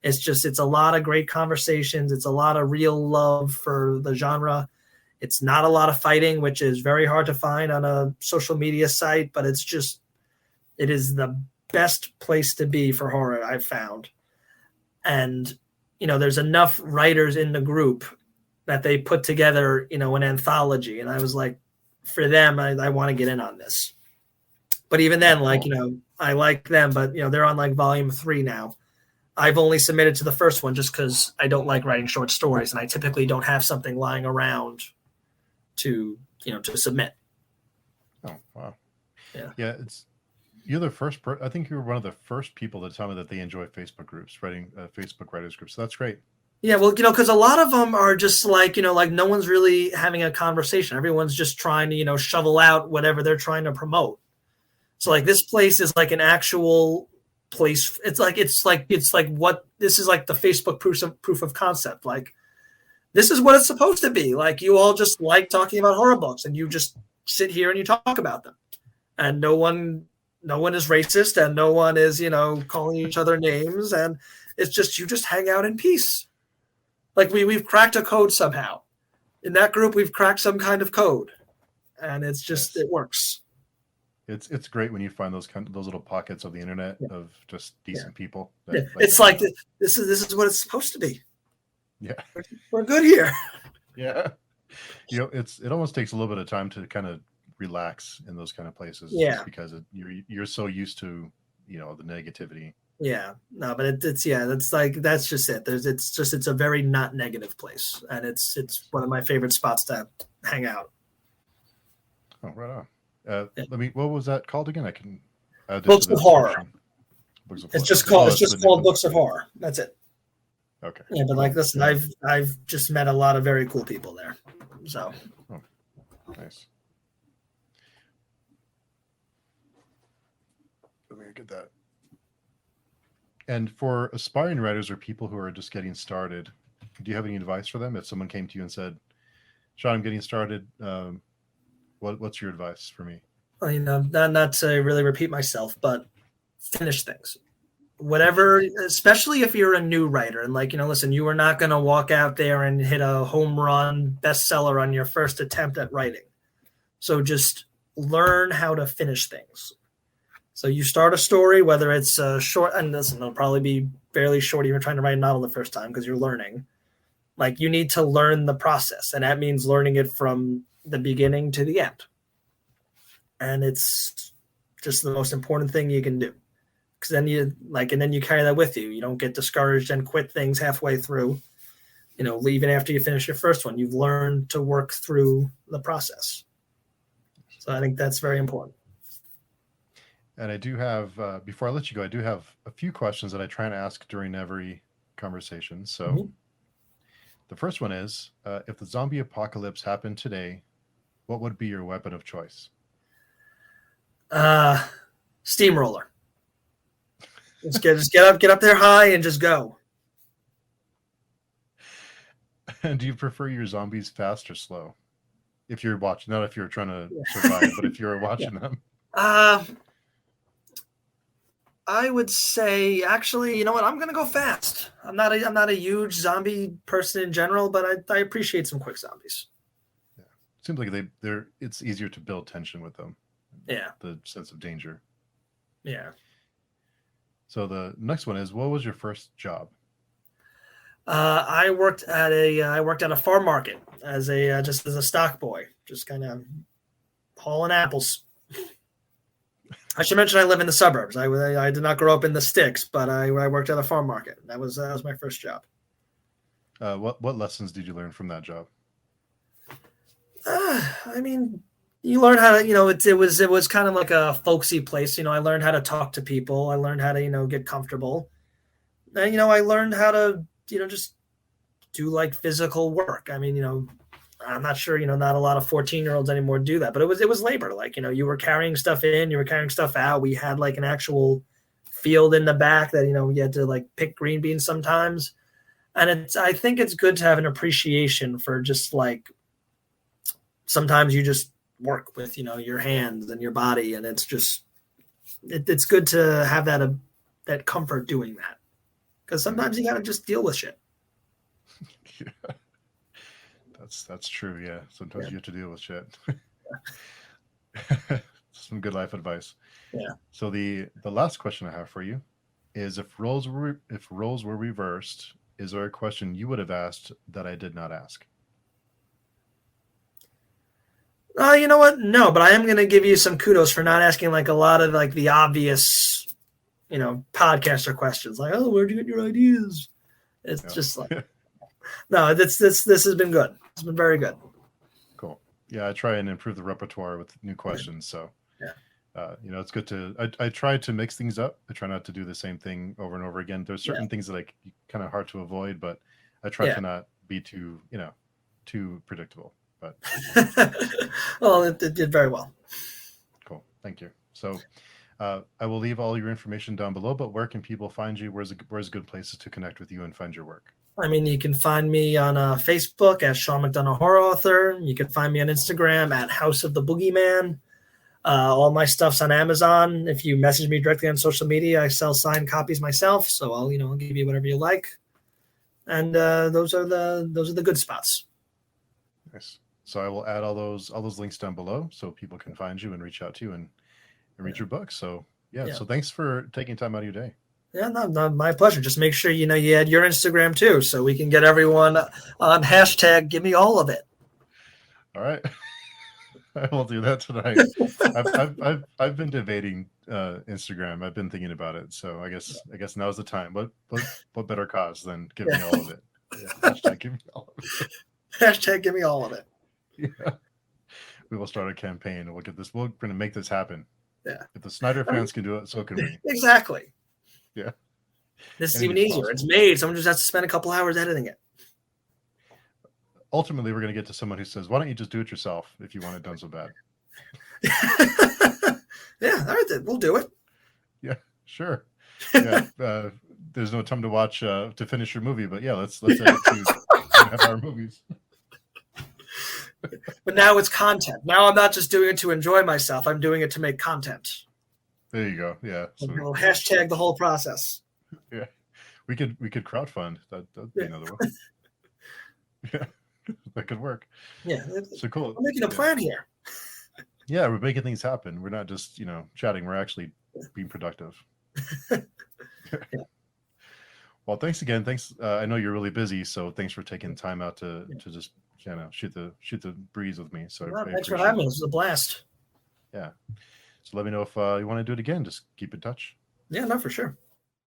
It's a lot of great conversations. It's a lot of real love for the genre. It's not a lot of fighting, which is very hard to find on a social media site, but it is the best place to be for horror I've found. And there's enough writers in the group that they put together an anthology, and I was like, for them, I want to get in on this. But even then, I like them, but they're on like volume 3 now. I've only submitted to the first one just because I don't like writing short stories, and I typically don't have something lying around to submit. Oh wow, yeah. You're the first. I think you were one of the first people to tell me that they enjoy Facebook groups, writing Facebook writers groups. So that's great. Yeah, well, because a lot of them are just like no one's really having a conversation. Everyone's just trying to shovel out whatever they're trying to promote. So like this place is like an actual place. It's like what this is, like the Facebook proof of concept. Like this is what it's supposed to be. Like you all just like talking about horror books, and you just sit here and you talk about them, and no one is racist, and no one is calling each other names, and it's just you just hang out in peace. Like we've cracked a code somehow. In that group, we've cracked some kind of code, and it's just It works. It's great when you find those little pockets of the internet of just decent people. It's like this is what it's supposed to be. Yeah, we're good here. Yeah, it almost takes a little bit of time to kind of relax in those kind of places. Yeah, just because you're so used to the negativity. Yeah, no, but that's just it. It's a very not negative place, and it's one of my favorite spots to hang out. Oh, right on. What was that called again? I can Books of Horror. It's just called Books of Horror. That's it. Okay. Yeah, but like listen, I've just met a lot of very cool people there. So. Oh, nice. Let me get that. And for aspiring writers or people who are just getting started, do you have any advice for them? If someone came to you and said, "Sean, I'm getting started. What's your advice for me?" Well, not to really repeat myself, but finish things. Whatever, especially if you're a new writer, and listen, you are not going to walk out there and hit a home run bestseller on your first attempt at writing. So just learn how to finish things. So you start a story, whether it's short, and listen, it'll probably be fairly short even trying to write a novel the first time because you're learning. Like you need to learn the process, and that means learning it from the beginning to the end. And it's just the most important thing you can do. Because then you carry that with you. You don't get discouraged and quit things halfway through. Even after you finish your first one, you've learned to work through the process. So I think that's very important. And I do have, before I let you go, I do have a few questions that I try and ask during every conversation. So The first one is, if the zombie apocalypse happened today, what would be your weapon of choice? Steamroller. Just get up there high and just go. And do you prefer your zombies fast or slow? If you're watching, not if you're trying to survive, but if you're watching them. I would say, actually, you know what? I'm gonna go fast. I'm not a huge zombie person in general, but I appreciate some quick zombies. Yeah, seems like they're. It's easier to build tension with them. Yeah, the sense of danger. yeah. So the next one is, what was your first job? I worked at a farm market as a just as a stock boy, just kind of hauling apples. I should mention I live in the suburbs. I did not grow up in the sticks, but I worked at a farm market. That was my first job. What lessons did you learn from that job? I mean, you learn how to, it was kind of like a folksy place. I learned how to talk to people. I learned how to, get comfortable. And, I learned how to, just do like physical work. I mean, I'm not sure, not a lot of 14-year-olds anymore do that, but it was labor. Like, you were carrying stuff in, you were carrying stuff out. We had like an actual field in the back that, you had to like pick green beans sometimes. And I think it's good to have an appreciation for just like, sometimes you just work with, your hands and your body. And it's just, it's good to have that comfort doing that. Because sometimes you got to just deal with shit. Yeah. That's true. Yeah. Sometimes you have to deal with shit. Some good life advice. Yeah. So the last question I have for you is, if roles were reversed, is there a question you would have asked that I did not ask? You know what? No, but I am going to give you some kudos for not asking like a lot of like the obvious, podcaster questions like, oh, where'd you get your ideas? It's just like, no, this has been good. It's been very good. Cool. Yeah, I try and improve the repertoire with new questions. So, it's good to. I try to mix things up. I try not to do the same thing over and over again. There's certain things that like kind of hard to avoid, but I try to not be too predictable. But well, it did very well. Cool. Thank you. So, I will leave all your information down below. But where can people find you? Where's good places to connect with you and find your work? I mean, you can find me on Facebook at Sean McDonough Horror Author. You can find me on Instagram at House of the Boogeyman. All my stuff's on Amazon. If you message me directly on social media, I sell signed copies myself. So I'll give you whatever you like. And those are the good spots. Nice. So I will add all those links down below so people can find you and reach out to you and read your book. So so thanks for taking time out of your day. Yeah, no, my pleasure. Just make sure you add your Instagram too, so we can get everyone on hashtag Give Me All of It. All right, I will do that tonight. I've been debating Instagram. I've been thinking about it, so I guess now's the time. What better cause than Give Me All of It? Yeah, hashtag Give Me All of It. Hashtag Give Me All of It. Yeah, we will start a campaign and we'll get this. We're going to make this happen. Yeah, if the Snyder fans can do it, so can we. Exactly. Yeah. This is even easier. It's made. Someone just has to spend a couple hours editing it. Ultimately, we're going to get to someone who says, why don't you just do it yourself if you want it done so bad? Yeah, all right, then. We'll do it. Yeah, sure. Yeah, there's no time to watch to finish your movie, but yeah, let's edit to have our movies. But now it's content. Now I'm not just doing it to enjoy myself. I'm doing it to make content. There you go. Yeah. So we'll hashtag the whole process. Yeah. We could crowdfund. That'd be another one. Yeah. That could work. Yeah. So cool. We're making a plan here. Yeah, we're making things happen. We're not just, chatting. We're actually being productive. Well, thanks again. Thanks. I know you're really busy, so thanks for taking time out to just shoot the breeze with me. So thanks for having me. This was a blast. Yeah. So let me know if you want to do it again. Just keep in touch. Yeah, no, for sure.